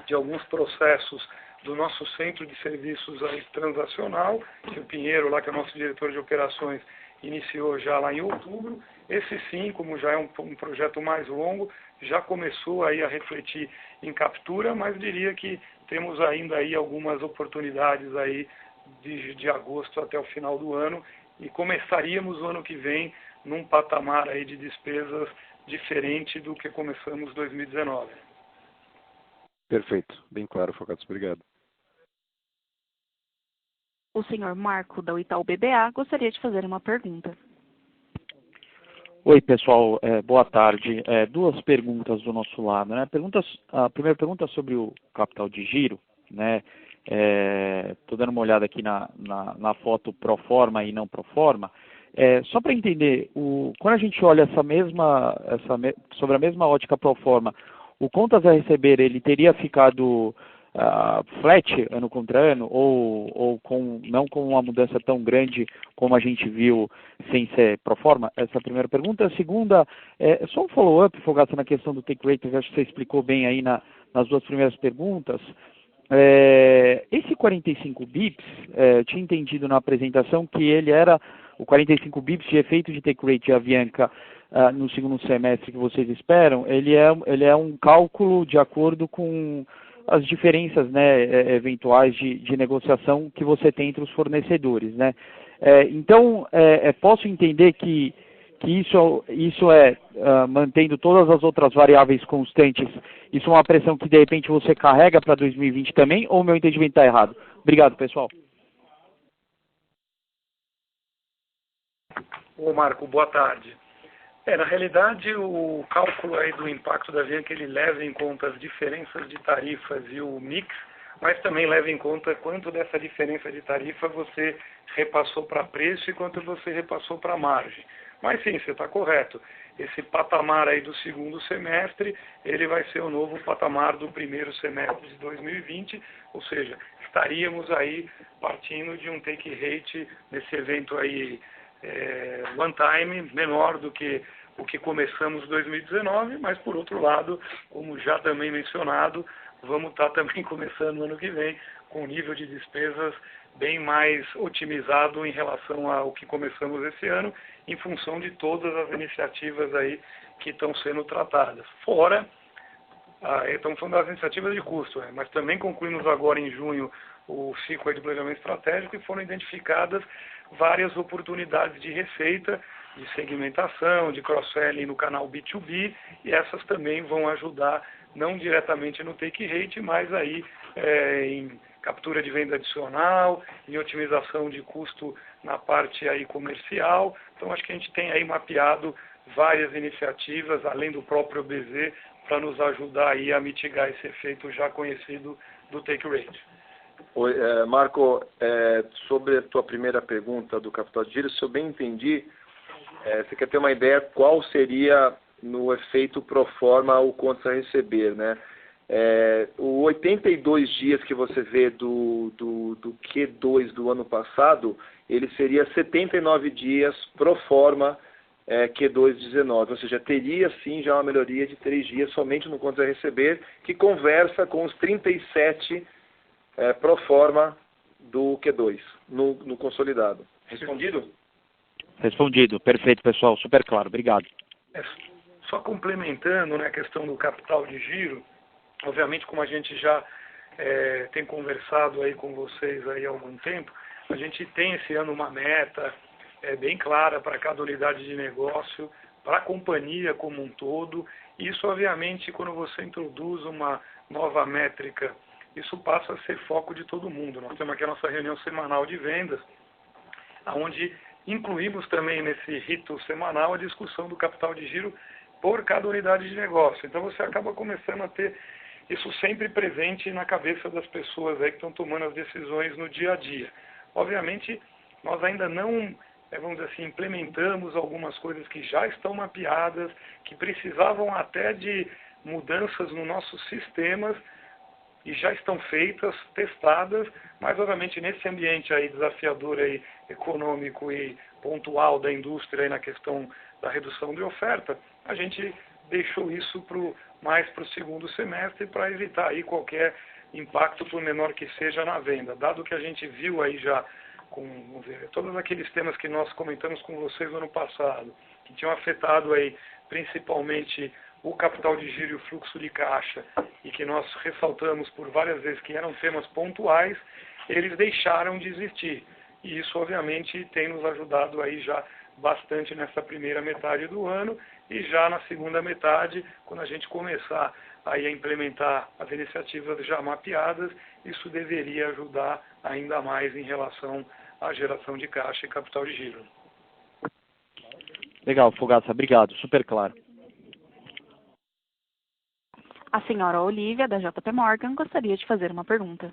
de alguns processos do nosso centro de serviços aí transacional, que o Pinheiro, lá que é o nosso diretor de operações, iniciou já lá em outubro. Esse sim, como já é um projeto mais longo, já começou aí a refletir em captura, mas diria que temos ainda aí algumas oportunidades aí de agosto até o final do ano e começaríamos o ano que vem num patamar aí de despesas diferente do que começamos 2019. Perfeito, bem claro, Fogaça, obrigado. O senhor Marco, da Itaú BBA, gostaria de fazer uma pergunta. Oi, pessoal, boa tarde. Duas perguntas do nosso lado, né? A primeira pergunta é sobre o capital de giro, né? Estou dando uma olhada aqui na foto pro forma e não pro forma. Só para entender, quando a gente olha sobre a mesma ótica pro forma, o contas a receber, ele teria ficado flat ano contra ano, ou não com uma mudança tão grande como a gente viu sem ser pro forma? Essa é a primeira pergunta. A segunda, só um follow-up, Fogaça, na questão do take rate, eu acho que você explicou bem aí nas duas primeiras perguntas. Esse 45 bips, eu tinha entendido na apresentação que ele era o 45 bips de efeito de take rate de Avianca no segundo semestre que vocês esperam. Ele é um cálculo de acordo com as diferenças, né, eventuais de negociação que você tem entre os fornecedores, né? Então, posso entender que isso é, mantendo todas as outras variáveis constantes, isso é uma pressão que de repente você carrega para 2020 também, ou meu entendimento está errado? Obrigado, pessoal. Ô Marco, boa tarde. Na realidade, o cálculo aí do impacto da Avianca, ele leva em conta as diferenças de tarifas e o mix, mas também leva em conta quanto dessa diferença de tarifa você repassou para preço e quanto você repassou para margem. Mas sim, você está correto. Esse patamar aí do segundo semestre, ele vai ser o novo patamar do primeiro semestre de 2020, ou seja, estaríamos aí partindo de um take rate nesse evento aí one time menor do que o que começamos em 2019, mas por outro lado, como já também mencionado, vamos estar também começando no ano que vem com um nível de despesas bem mais otimizado em relação ao que começamos esse ano, em função de todas as iniciativas aí que estão sendo tratadas. Fora estamos falando das iniciativas de custo, mas também concluímos agora em junho o ciclo de planejamento estratégico e foram identificadas várias oportunidades de receita, de segmentação, de cross-selling no canal B2B, e essas também vão ajudar não diretamente no take rate, mas aí em captura de venda adicional, em otimização de custo na parte aí comercial. Então acho que a gente tem aí mapeado várias iniciativas, além do próprio BZ, para nos ajudar aí a mitigar esse efeito já conhecido do take rate. Oi, Marco, sobre a tua primeira pergunta do capital de giro, se eu bem entendi, você quer ter uma ideia qual seria no efeito pro forma o contas a receber, né? O 82 dias que você vê do Q2 do ano passado, ele seria 79 dias pro forma Q2 19, ou seja, teria sim já uma melhoria de 3 dias somente no contas a receber, que conversa com os 37 pro forma do Q2, no consolidado. Respondido? Respondido. Perfeito, pessoal. Super claro. Obrigado. Só complementando, né, a questão do capital de giro, obviamente, como a gente já tem conversado aí com vocês aí há algum tempo, a gente tem esse ano uma meta bem clara para cada unidade de negócio, para a companhia como um todo. Isso, obviamente, quando você introduz uma nova métrica, isso passa a ser foco de todo mundo. Nós temos aqui a nossa reunião semanal de vendas, onde incluímos também nesse rito semanal a discussão do capital de giro por cada unidade de negócio. Então você acaba começando a ter isso sempre presente na cabeça das pessoas aí que estão tomando as decisões no dia a dia. Obviamente, nós ainda não, vamos dizer assim, implementamos algumas coisas que já estão mapeadas, que precisavam até de mudanças nos nossos sistemas, e já estão feitas, testadas, mas obviamente nesse ambiente aí desafiador aí, econômico e pontual da indústria aí na questão da redução de oferta, a gente deixou isso mais para o segundo semestre para evitar aí qualquer impacto, por menor que seja, na venda. Dado que a gente viu aí já com, vamos ver, todos aqueles temas que nós comentamos com vocês no ano passado, que tinham afetado aí principalmente o capital de giro e o fluxo de caixa, e que nós ressaltamos por várias vezes que eram temas pontuais, eles deixaram de existir. E isso, obviamente, tem nos ajudado aí já bastante nessa primeira metade do ano, e já na segunda metade, quando a gente começar aí a implementar as iniciativas já mapeadas, isso deveria ajudar ainda mais em relação à geração de caixa e capital de giro. Legal, Fogaça. Obrigado. Super claro. A senhora Olivia, da JP Morgan, gostaria de fazer uma pergunta.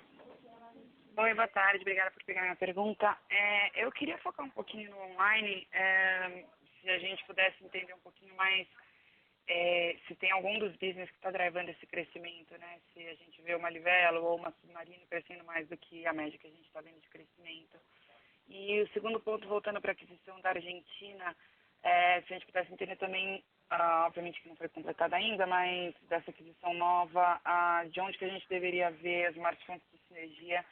Oi, boa tarde. Obrigada por pegar minha pergunta. Eu queria focar um pouquinho no online, se a gente pudesse entender um pouquinho mais se tem algum dos business que está drivando esse crescimento, né? Se a gente vê uma Livelo ou uma Submarino crescendo mais do que a média que a gente está vendo de crescimento. E o segundo ponto, voltando para a aquisição da Argentina, se a gente pudesse entender também, obviamente que não foi completada ainda, mas dessa aquisição nova, de onde que a gente deveria ver as maiores fontes de sinergia,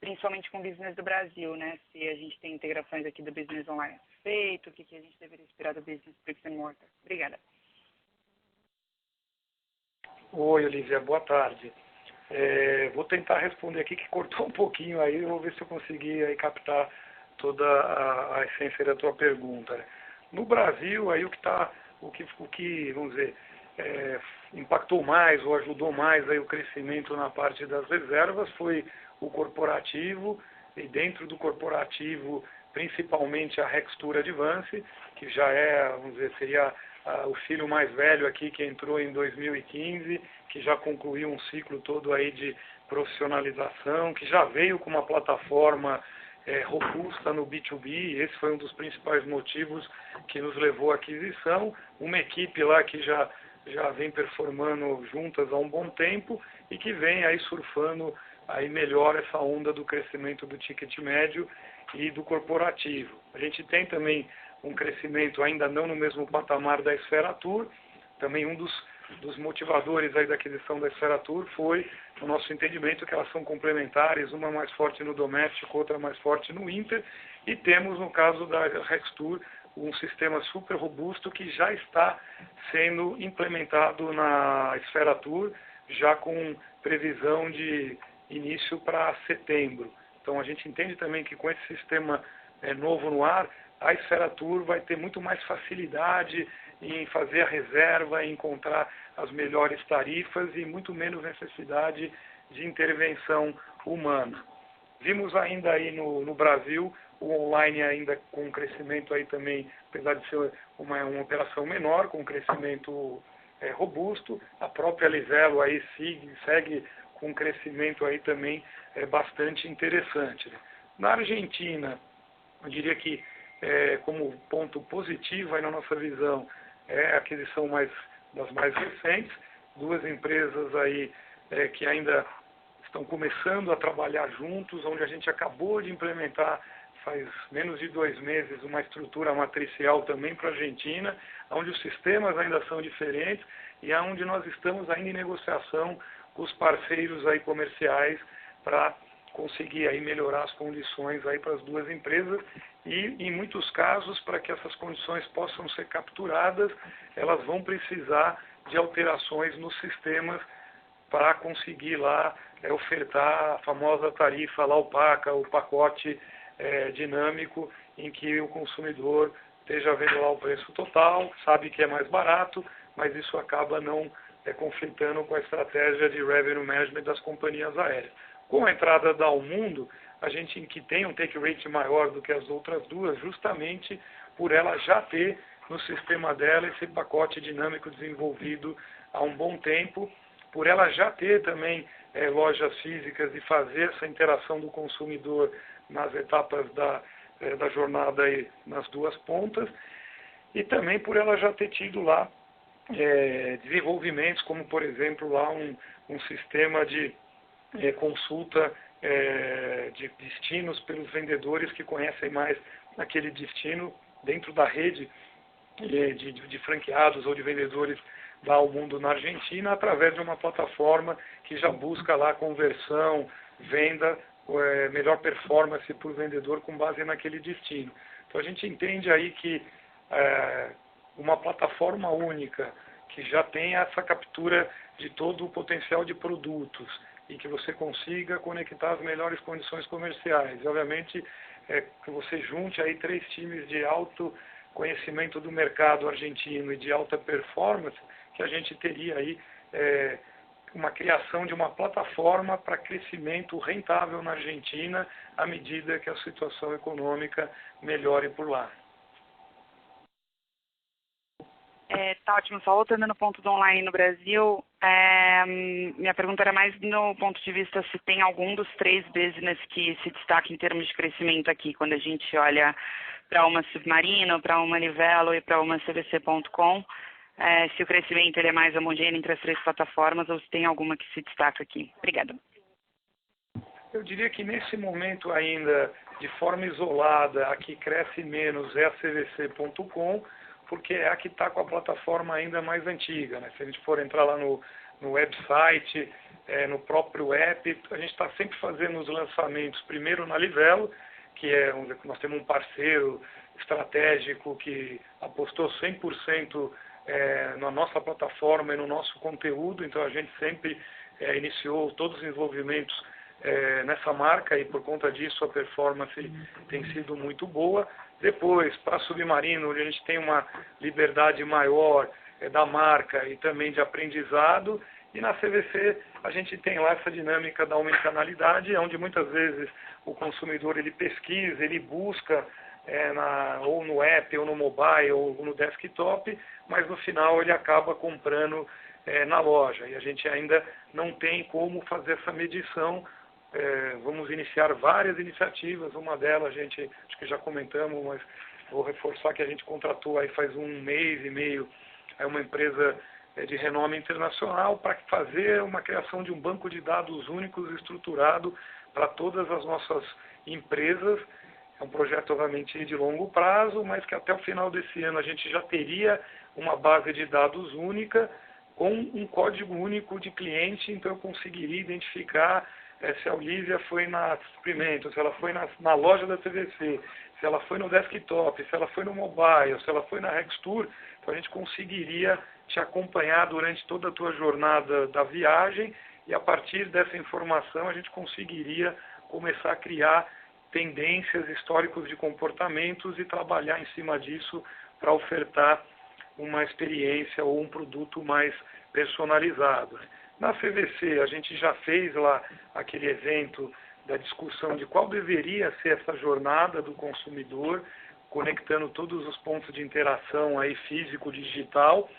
principalmente com o business do Brasil, né? Se a gente tem integrações aqui do business online feito, o que a gente deveria esperar do business bricks and mortar. Obrigada. Oi, Olivia, boa tarde. Vou tentar responder aqui, que cortou um pouquinho aí, eu vou ver se eu consegui aí captar toda a essência da tua pergunta. No Brasil, aí o que vamos dizer, impactou mais ou ajudou mais aí o crescimento na parte das reservas foi o corporativo, e dentro do corporativo, principalmente a Rextur Advance, que já vamos dizer, seria o filho mais velho aqui, que entrou em 2015, que já concluiu um ciclo todo aí de profissionalização, que já veio com uma plataforma robusta no B2B. Esse foi um dos principais motivos que nos levou à aquisição. Uma equipe lá que já vem performando juntas há um bom tempo e que vem aí surfando aí melhor essa onda do crescimento do ticket médio e do corporativo. A gente tem também um crescimento ainda não no mesmo patamar da Esferatur. Também um dos motivadores aí da aquisição da Esferatur foi o nosso entendimento que elas são complementares, uma mais forte no doméstico, outra mais forte no Inter, e temos no caso da Rextur um sistema super robusto que já está sendo implementado na Esferatur, já com previsão de início para setembro. Então a gente entende também que com esse sistema novo no ar, a Esfera Tour vai ter muito mais facilidade em fazer a reserva, em encontrar as melhores tarifas e muito menos necessidade de intervenção humana. Vimos ainda aí no Brasil o online ainda com um crescimento aí também, apesar de ser uma operação menor, com um crescimento robusto. A própria Livelo aí segue com um crescimento aí também bastante interessante. Na Argentina, eu diria que como ponto positivo aí na nossa visão é a aquisição das mais recentes, duas empresas aí que ainda estão começando a trabalhar juntos, onde a gente acabou de implementar faz menos de 2 meses uma estrutura matricial também para a Argentina, onde os sistemas ainda são diferentes e onde nós estamos ainda em negociação com os parceiros aí comerciais para conseguir aí melhorar as condições aí para as duas empresas e, em muitos casos, para que essas condições possam ser capturadas, elas vão precisar de alterações nos sistemas para conseguir lá ofertar a famosa tarifa lá opaca, o pacote dinâmico, em que o consumidor esteja vendo lá o preço total, sabe que é mais barato, mas isso acaba não conflitando com a estratégia de revenue management das companhias aéreas. Com a entrada da Almundo, a gente que tem um take rate maior do que as outras duas, justamente por ela já ter no sistema dela esse pacote dinâmico desenvolvido há um bom tempo, por ela já ter também lojas físicas e fazer essa interação do consumidor nas etapas da jornada aí, nas duas pontas, e também por ela já ter tido lá desenvolvimentos, como por exemplo lá um sistema de consulta de destinos pelos vendedores que conhecem mais aquele destino dentro da rede de franqueados ou de vendedores da Almundo na Argentina, através de uma plataforma que já busca lá conversão, venda, melhor performance para o vendedor com base naquele destino. Então a gente entende aí que uma plataforma única que já tem essa captura de todo o potencial de produtos e que você consiga conectar as melhores condições comerciais. E, obviamente, que você junte aí 3 times de alto conhecimento do mercado argentino e de alta performance, que a gente teria aí uma criação de uma plataforma para crescimento rentável na Argentina à medida que a situação econômica melhore por lá. Tá ótimo. Só voltando no ponto do online no Brasil, minha pergunta era mais no ponto de vista se tem algum dos 3 business que se destaca em termos de crescimento aqui, quando a gente olha para uma Submarino, para uma Livelo e para uma CVC.com, se o crescimento ele é mais homogêneo entre as 3 plataformas ou se tem alguma que se destaca aqui. Obrigada. Eu diria que nesse momento ainda, de forma isolada, a que cresce menos é a CVC.com, porque é a que está com a plataforma ainda mais antiga, né? Se a gente for entrar lá no website, no próprio app, a gente está sempre fazendo os lançamentos, primeiro na Livelo, que nós temos um parceiro estratégico que apostou 100% na nossa plataforma e no nosso conteúdo, então a gente sempre iniciou todos os desenvolvimentos nessa marca e por conta disso a performance tem sido muito boa. Depois, para Submarino, onde a gente tem uma liberdade maior da marca e também de aprendizado, e na CVC a gente tem lá essa dinâmica da omnicanalidade, onde muitas vezes o consumidor ele pesquisa, ele busca ou no app, ou no mobile, ou no desktop, mas no final ele acaba comprando na loja. E a gente ainda não tem como fazer essa medição. Vamos iniciar várias iniciativas, uma delas a gente, acho que já comentamos, mas vou reforçar que a gente contratou aí faz 1 mês e meio uma empresa de renome internacional para fazer uma criação de um banco de dados únicos estruturado para todas as nossas empresas. É um projeto, obviamente, de longo prazo, mas que até o final desse ano a gente já teria uma base de dados única com um código único de cliente, então eu conseguiria identificar se a Olivia foi na Experimento, se ela foi na loja da CVC, se ela foi no desktop, se ela foi no mobile, se ela foi na Rextour, então a gente conseguiria te acompanhar durante toda a tua jornada da viagem e a partir dessa informação a gente conseguiria começar a criar tendências, históricos de comportamentos e trabalhar em cima disso para ofertar uma experiência ou um produto mais personalizado. Na CVC, a gente já fez lá aquele evento da discussão de qual deveria ser essa jornada do consumidor, conectando todos os pontos de interação aí físico-digital.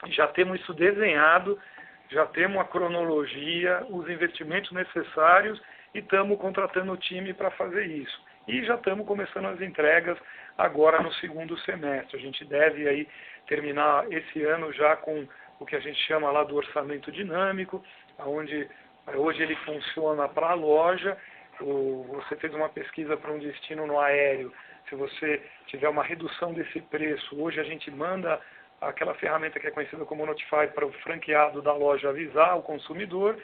Já temos isso desenhado, já temos a cronologia, os investimentos necessários e estamos contratando o time para fazer isso. E já estamos começando as entregas agora no segundo semestre. A gente deve aí terminar esse ano já com o que a gente chama lá do orçamento dinâmico, onde hoje ele funciona para a loja. Você fez uma pesquisa para um destino no aéreo, se você tiver uma redução desse preço, hoje a gente manda aquela ferramenta que é conhecida como Notify para o franqueado da loja avisar o consumidor.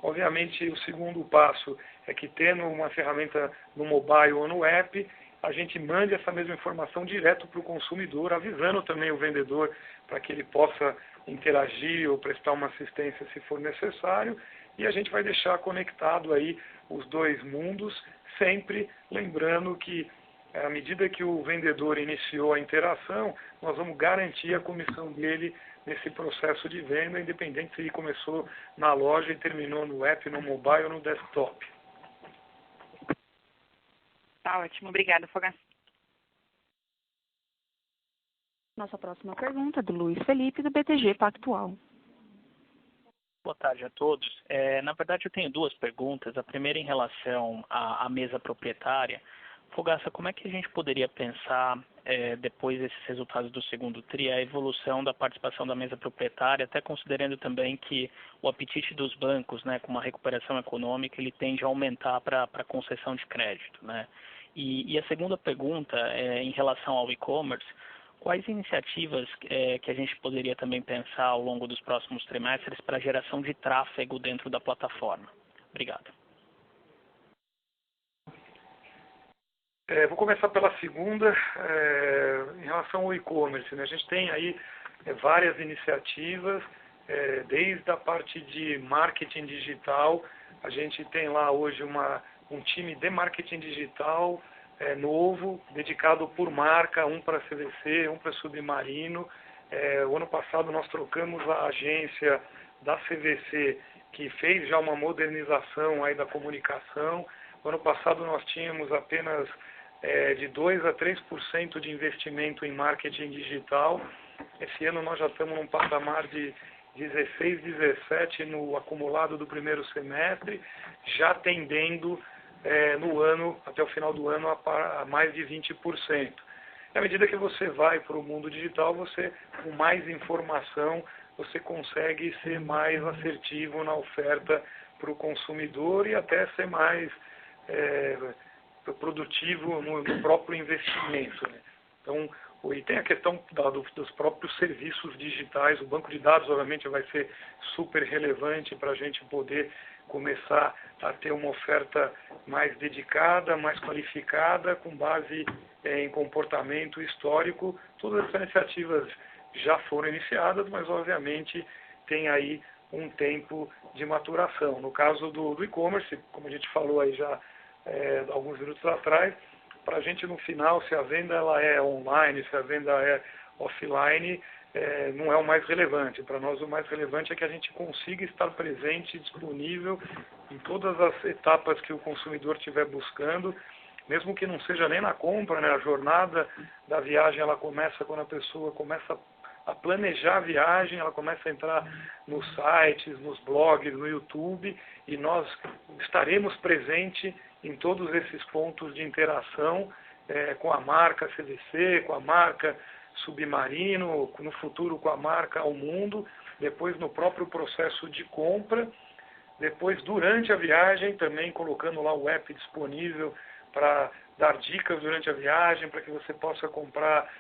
Obviamente, o segundo passo é que, tendo uma ferramenta no mobile ou no app, a gente mande essa mesma informação direto para o consumidor, avisando também o vendedor para que ele possa interagir ou prestar uma assistência se for necessário. E a gente vai deixar conectado aí os dois mundos, sempre lembrando que, à medida que o vendedor iniciou a interação, nós vamos garantir a comissão dele nesse processo de venda, independente se ele começou na loja e terminou no app, no mobile ou no desktop. Tá ótimo, obrigada, Fogaça. Nossa próxima pergunta é do Luiz Felipe, do BTG Pactual. Boa tarde a todos. Na verdade, eu tenho duas perguntas. A primeira em relação à mesa proprietária. Fogaça, como é que a gente poderia pensar, depois desses resultados do segundo TRI, a evolução da participação da mesa proprietária, até considerando também que o apetite dos bancos, né, com uma recuperação econômica, ele tende a aumentar para a concessão de crédito, né? E a segunda pergunta é em relação ao e-commerce. Quais iniciativas que a gente poderia também pensar ao longo dos próximos trimestres para a geração de tráfego dentro da plataforma? Obrigado. Vou começar pela segunda, em relação ao e-commerce, né? A gente tem aí várias iniciativas, desde a parte de marketing digital. A gente tem lá hoje um time de marketing digital novo, dedicado por marca, um para CVC, um para Submarino. O ano passado nós trocamos a agência da CVC, que fez já uma modernização aí da comunicação. O ano passado nós tínhamos apenas de 2% a 3% de investimento em marketing digital. Esse ano nós já estamos num patamar de 16, 17 no acumulado do primeiro semestre, já tendendo no ano, até o final do ano, a mais de 20%. E à medida que você vai para o mundo digital, você, com mais informação, você consegue ser mais assertivo na oferta para o consumidor e até ser mais produtivo no próprio investimento, né? Então, e tem a questão dos próprios serviços digitais. O banco de dados, obviamente, vai ser super relevante para a gente poder começar a ter uma oferta mais dedicada, mais qualificada, com base em comportamento histórico. Todas essas iniciativas já foram iniciadas, mas, obviamente, tem aí um tempo de maturação. No caso do e-commerce, como a gente falou aí já alguns minutos atrás, para a gente no final, se a venda ela é online, se a venda é offline, não é o mais relevante. Para nós o mais relevante é que a gente consiga estar presente, disponível em todas as etapas que o consumidor estiver buscando, mesmo que não seja nem na compra, né? A jornada da viagem ela começa quando a pessoa começa a planejar a viagem, ela começa a entrar nos sites, nos blogs, no YouTube, e nós estaremos presentes em todos esses pontos de interação com a marca CVC, com a marca Submarino, no futuro com a marca Ao Mundo, depois no próprio processo de compra, depois durante a viagem também colocando lá o app disponível para dar dicas durante a viagem, para que você possa comprar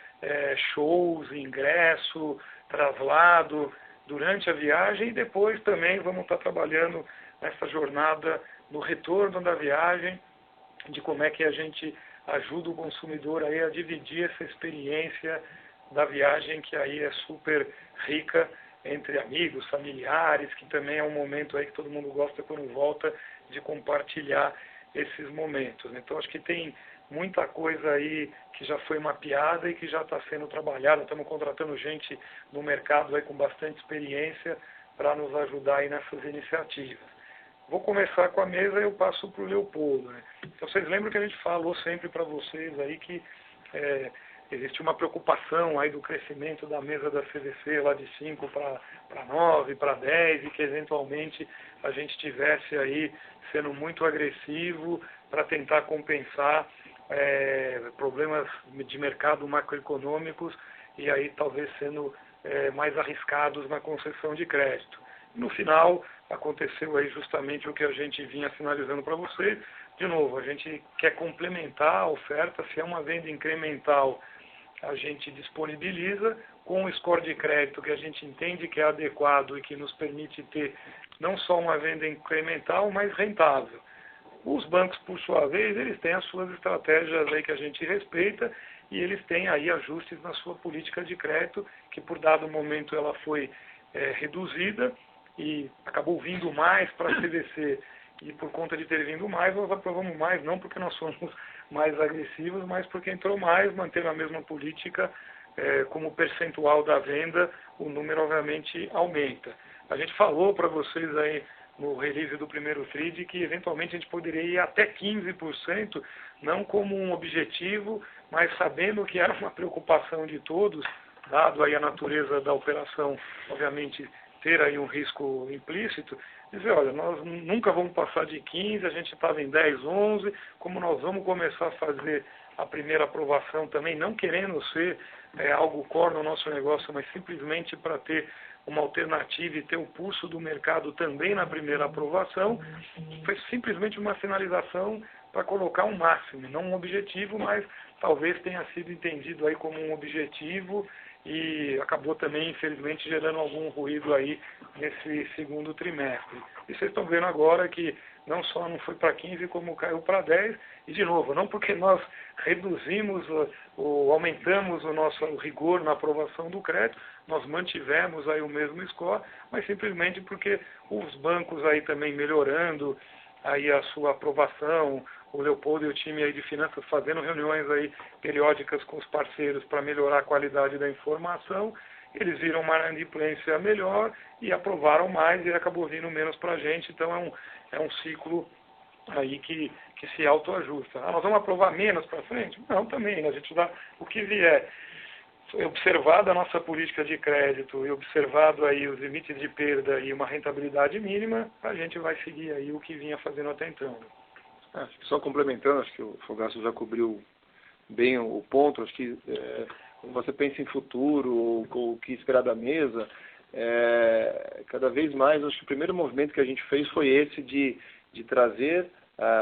shows, ingresso, traslado durante a viagem, e depois também vamos estar trabalhando nessa jornada, no retorno da viagem, de como é que a gente ajuda o consumidor aí a dividir essa experiência da viagem, que aí é super rica entre amigos, familiares, que também é um momento aí que todo mundo gosta quando volta de compartilhar esses momentos. Então acho que tem muita coisa aí que já foi mapeada e que já está sendo trabalhada. Estamos contratando gente no mercado aí com bastante experiência para nos ajudar aí nessas iniciativas. Vou começar com a mesa e eu passo para o Leopoldo, né? Então vocês lembram que a gente falou sempre para vocês aí que existe uma preocupação aí do crescimento da mesa da CVC lá de 5 para 9, para 10, e que eventualmente a gente tivesse aí sendo muito agressivo para tentar compensar problemas de mercado macroeconômicos e aí talvez sendo mais arriscados na concessão de crédito. No final, aconteceu aí justamente o que a gente vinha sinalizando para vocês. De novo, a gente quer complementar a oferta, se é uma venda incremental, a gente disponibiliza com o score de crédito que a gente entende que é adequado e que nos permite ter não só uma venda incremental, mas rentável. Os bancos, por sua vez, eles têm as suas estratégias aí que a gente respeita e eles têm aí ajustes na sua política de crédito, que por dado momento ela foi reduzida e acabou vindo mais para a CVC. E por conta de ter vindo mais, nós aprovamos mais, não porque nós somos mais agressivos, mas porque entrou mais, mantendo a mesma política, como percentual da venda, o número obviamente aumenta. A gente falou para vocês aí no release do primeiro TRI de que eventualmente a gente poderia ir até 15%, não como um objetivo, mas sabendo que era uma preocupação de todos, dado aí a natureza da operação, obviamente ter aí um risco implícito, dizer, olha, nós nunca vamos passar de 15, a gente estava em 10, 11, como nós vamos começar a fazer a primeira aprovação também, não querendo ser algo core no nosso negócio, mas simplesmente para ter uma alternativa e ter o pulso do mercado também na primeira aprovação, foi simplesmente uma sinalização para colocar um máximo, não um objetivo, mas talvez tenha sido entendido aí como um objetivo e acabou também, infelizmente, gerando algum ruído aí nesse segundo trimestre. E vocês estão vendo agora que não só não foi para 15, como caiu para 10, e de novo, não porque nós reduzimos ou aumentamos o nosso rigor na aprovação do crédito, nós mantivemos aí o mesmo score, mas simplesmente porque os bancos aí também melhorando aí a sua aprovação, o Leopoldo e o time aí de finanças fazendo reuniões aí periódicas com os parceiros para melhorar a qualidade da informação, eles viram uma inadimplência melhor e aprovaram mais e acabou vindo menos para a gente, então é um ciclo aí que se autoajusta. Nós vamos aprovar menos para frente? Não, também, a gente dá o que vier. Observada a nossa política de crédito e observado aí os limites de perda e uma rentabilidade mínima, a gente vai seguir aí o que vinha fazendo até então. Acho que só complementando, acho que o Fogaça já cobriu bem o ponto. Acho que quando você pensa em futuro ou o que esperar da mesa, cada vez mais, acho que o primeiro movimento que a gente fez foi esse de trazer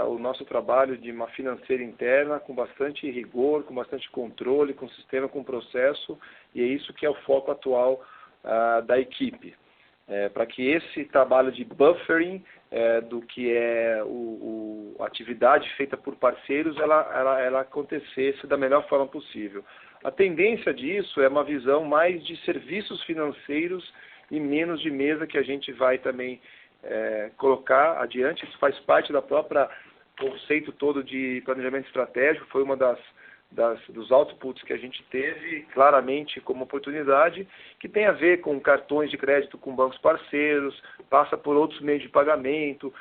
o nosso trabalho de uma financeira interna com bastante rigor, com bastante controle, com sistema, com processo, e é isso que é o foco atual da equipe. Para que esse trabalho de buffering do que é a atividade feita por parceiros, ela acontecesse da melhor forma possível. A tendência disso é uma visão mais de serviços financeiros e menos de mesa que a gente vai também colocar adiante. Isso faz parte da própria conceito todo de planejamento estratégico, foi uma dos outputs que a gente teve claramente como oportunidade, que tem a ver com cartões de crédito com bancos parceiros, passa por outros meios de pagamento,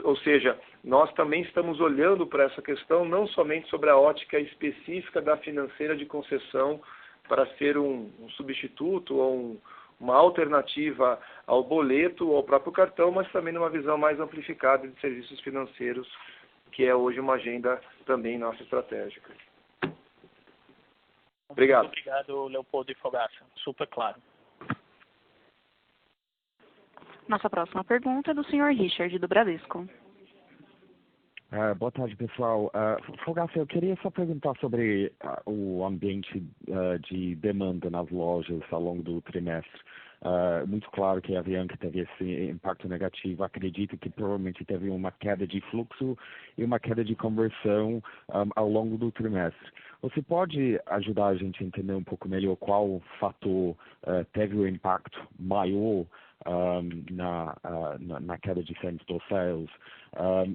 ou seja, nós também estamos olhando para essa questão não somente sobre a ótica específica da financeira de concessão para ser um substituto ou uma alternativa ao boleto ou ao próprio cartão, mas também numa visão mais amplificada de serviços financeiros, que é hoje uma agenda também nossa estratégica. Obrigado. Muito obrigado, Leopoldo e Fogaça. Super claro. Nossa próxima pergunta é do Sr. Richard, do Bradesco. Boa tarde, pessoal. Fogaça, eu queria só perguntar sobre o ambiente de demanda nas lojas ao longo do trimestre. muito claro que a Avianca teve esse impacto negativo. Acredito que provavelmente teve uma queda de fluxo e uma queda de conversão ao longo do trimestre. Você pode ajudar a gente a entender um pouco melhor qual fator teve o impacto maior na queda de same-store sales,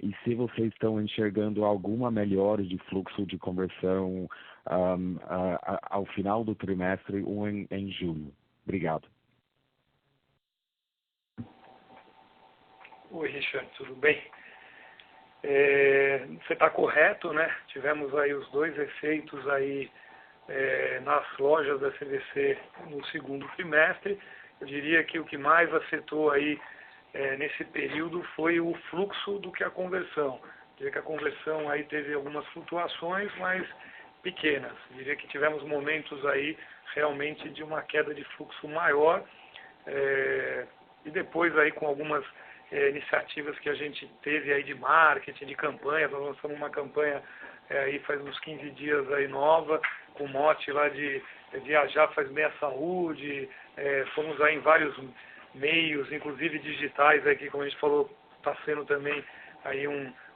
e se vocês estão enxergando alguma melhora de fluxo de conversão ao final do trimestre ou em julho? Obrigado. Oi, Richard, tudo bem? Você está correto, né? Tivemos aí os dois efeitos aí nas lojas da CVC no segundo trimestre. Eu diria que o que mais afetou aí nesse período foi o fluxo do que a conversão. Eu diria que a conversão aí teve algumas flutuações, mas pequenas. Eu diria que tivemos momentos aí realmente de uma queda de fluxo maior, e depois aí com algumas iniciativas que a gente teve aí de marketing, de campanha. Nós lançamos uma campanha aí faz uns 15 dias aí nova, com mote lá de viajar faz bem à saúde. Fomos aí em vários meios, inclusive digitais, aqui, como a gente falou, está sendo também aí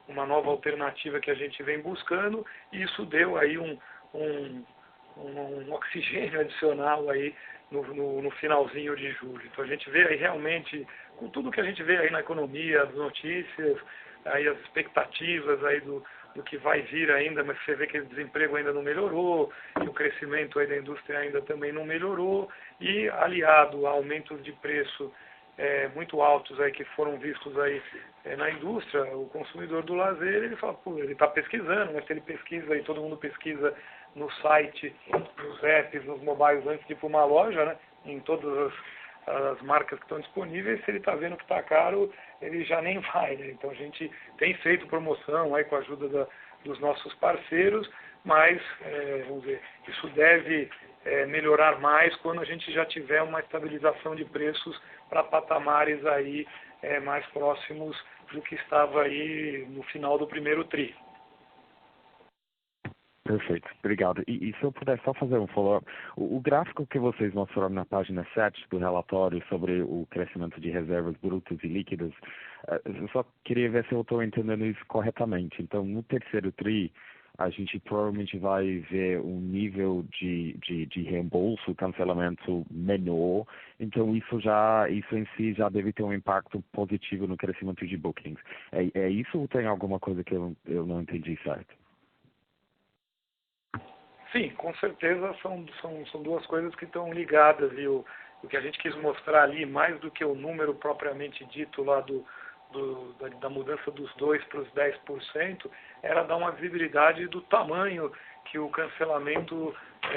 uma nova alternativa que a gente vem buscando, e isso deu aí um oxigênio adicional aí no finalzinho de julho. Então a gente vê aí realmente, com tudo que a gente vê aí na economia, as notícias, aí as expectativas aí do que vai vir ainda, mas você vê que o desemprego ainda não melhorou, e o crescimento aí da indústria ainda também não melhorou, e aliado a aumentos de preço muito altos aí que foram vistos aí na indústria, o consumidor do lazer, ele fala, pô, ele está pesquisando, mas se ele pesquisa aí, todo mundo pesquisa no site, nos apps, nos mobiles antes de ir para uma loja, né, em todas as marcas que estão disponíveis, se ele está vendo que está caro, ele já nem vai, né? Então a gente tem feito promoção aí com a ajuda dos nossos parceiros, mas vamos ver, isso deve melhorar mais quando a gente já tiver uma estabilização de preços para patamares aí mais próximos do que estava aí no final do primeiro tri. Perfeito, obrigado. E se eu puder só fazer um follow-up, o gráfico que vocês mostraram na página 7 do relatório sobre o crescimento de reservas brutas e líquidas, eu só queria ver se eu estou entendendo isso corretamente. Então, no terceiro tri, a gente provavelmente vai ver um nível de reembolso, cancelamento menor, então isso em si já deve ter um impacto positivo no crescimento de bookings. É isso ou tem alguma coisa que eu não entendi certo? Sim, com certeza são duas coisas que estão ligadas, e o que a gente quis mostrar ali, mais do que o número propriamente dito lá da mudança dos 2% para os 10%, era dar uma visibilidade do tamanho que o cancelamento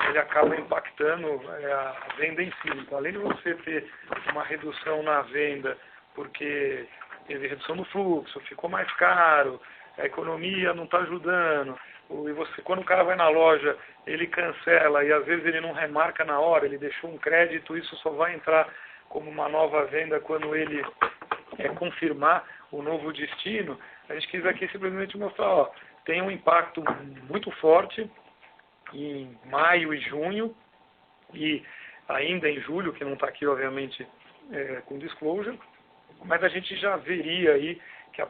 ele acaba impactando a venda em si. Então, além de você ter uma redução na venda, porque teve redução no fluxo, ficou mais caro, a economia não está ajudando, e você, quando o cara vai na loja, ele cancela e às vezes ele não remarca na hora, ele deixou um crédito, isso só vai entrar como uma nova venda quando ele confirmar o novo destino. A gente quis aqui simplesmente mostrar, tem um impacto muito forte em maio e junho, e ainda em julho, que não está aqui obviamente com disclosure, mas a gente já veria aí que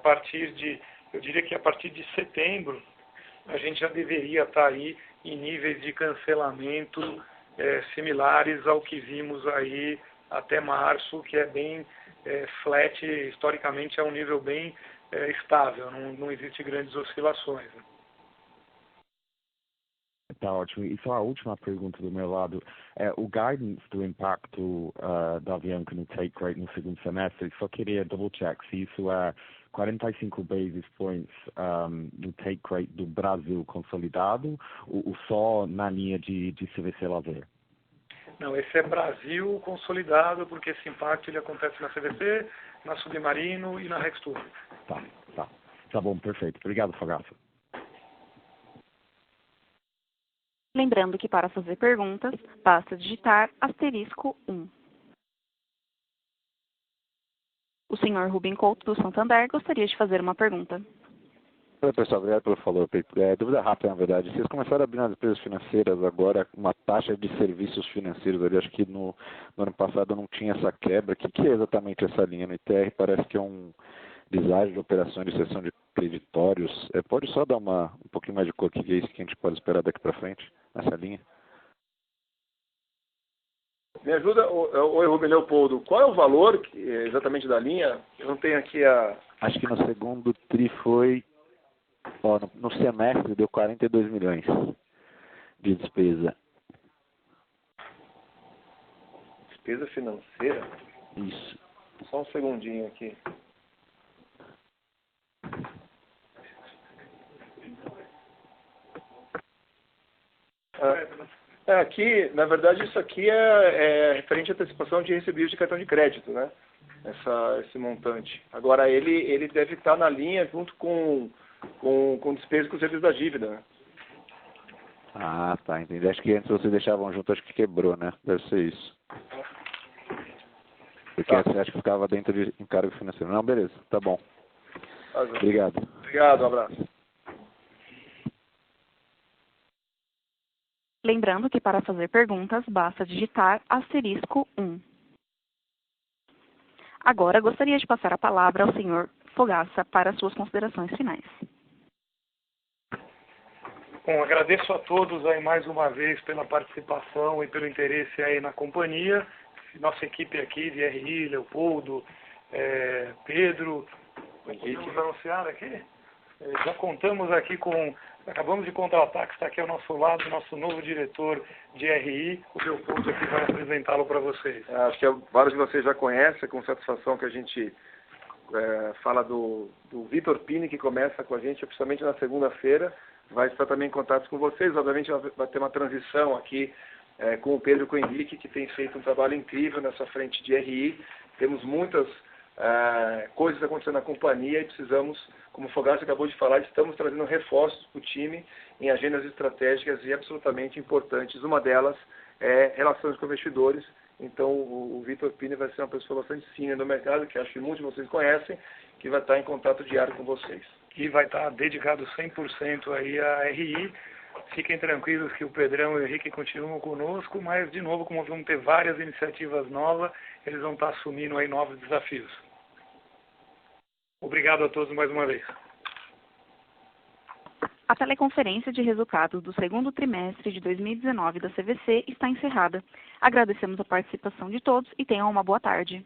eu diria que a partir de setembro, a gente já deveria estar aí em níveis de cancelamento similares ao que vimos aí até março, que é bem flat, historicamente é um nível bem estável, não existe grandes oscilações. Tá ótimo. E só a última pergunta do meu lado. O guidance do impacto da Avianca no take rate no segundo semestre, só queria double check se isso é 45 basis points no take rate do Brasil consolidado ou só na linha de CVC Lazer? Não, esse é Brasil consolidado, porque esse impacto ele acontece na CVC, na Submarino e na Rextur. Tá bom, perfeito. Obrigado, Fogaça. Lembrando que para fazer perguntas, basta digitar *1. O senhor Rubem Couto, do Santander, gostaria de fazer uma pergunta. Oi, pessoal, obrigado pelo follow-up. Dúvida rápida, na verdade. Vocês começaram a abrir nas empresas financeiras agora uma taxa de serviços financeiros ali. Acho que no ano passado não tinha essa quebra. O que é exatamente essa linha no ITR? Parece que é um deságio de operações de cessão de creditórios. Pode só dar um pouquinho mais de cor? O que é isso que a gente pode esperar daqui para frente, nessa linha? Me ajuda, oi Rubem Leopoldo, qual é o valor exatamente da linha? Eu não tenho aqui a... Acho que no segundo TRI foi... no semestre deu 42 milhões de despesa. Despesa financeira? Isso. Só um segundinho aqui. Aqui, na verdade, isso aqui é referente à antecipação de recebíveis de cartão de crédito, né? Esse montante. Agora, ele deve estar na linha junto com despesa com serviço da dívida, né? Ah, tá, entendi. Acho que antes vocês deixavam junto, acho que quebrou, né? Deve ser isso. Porque antes acho que ficava dentro de encargo financeiro. Não, beleza, tá bom. Obrigado. Obrigado, um abraço. Lembrando que para fazer perguntas, basta digitar *1. Agora, gostaria de passar a palavra ao senhor Fogaça para suas considerações finais. Bom, agradeço a todos aí mais uma vez pela participação e pelo interesse aí na companhia. Nossa equipe aqui de RI, Leopoldo, Pedro, podemos anunciar aqui? Já contamos aqui acabamos de contratar, que está aqui ao nosso lado, nosso novo diretor de RI, o Leopoldo aqui vai apresentá-lo para vocês. Acho que vários de vocês já conhecem, com satisfação que a gente fala do Vitor Pini, que começa com a gente, principalmente na segunda-feira, vai estar também em contato com vocês. Obviamente vai ter uma transição aqui com o Pedro e com o Henrique, que tem feito um trabalho incrível nessa frente de RI. Temos muitas coisas acontecendo na companhia e precisamos, como o Fogaça acabou de falar, estamos trazendo reforços para o time em agendas estratégicas e absolutamente importantes. Uma delas é relações com investidores. Então o Vitor Pini vai ser uma pessoa bastante senior no mercado, que acho que muitos de vocês conhecem, que vai estar em contato diário com vocês. E vai estar dedicado 100% aí à RI. Fiquem tranquilos que o Pedrão e o Henrique continuam conosco, mas, de novo, como vamos ter várias iniciativas novas, eles vão estar assumindo aí novos desafios. Obrigado a todos mais uma vez. A teleconferência de resultados do segundo trimestre de 2019 da CVC está encerrada. Agradecemos a participação de todos e tenham uma boa tarde.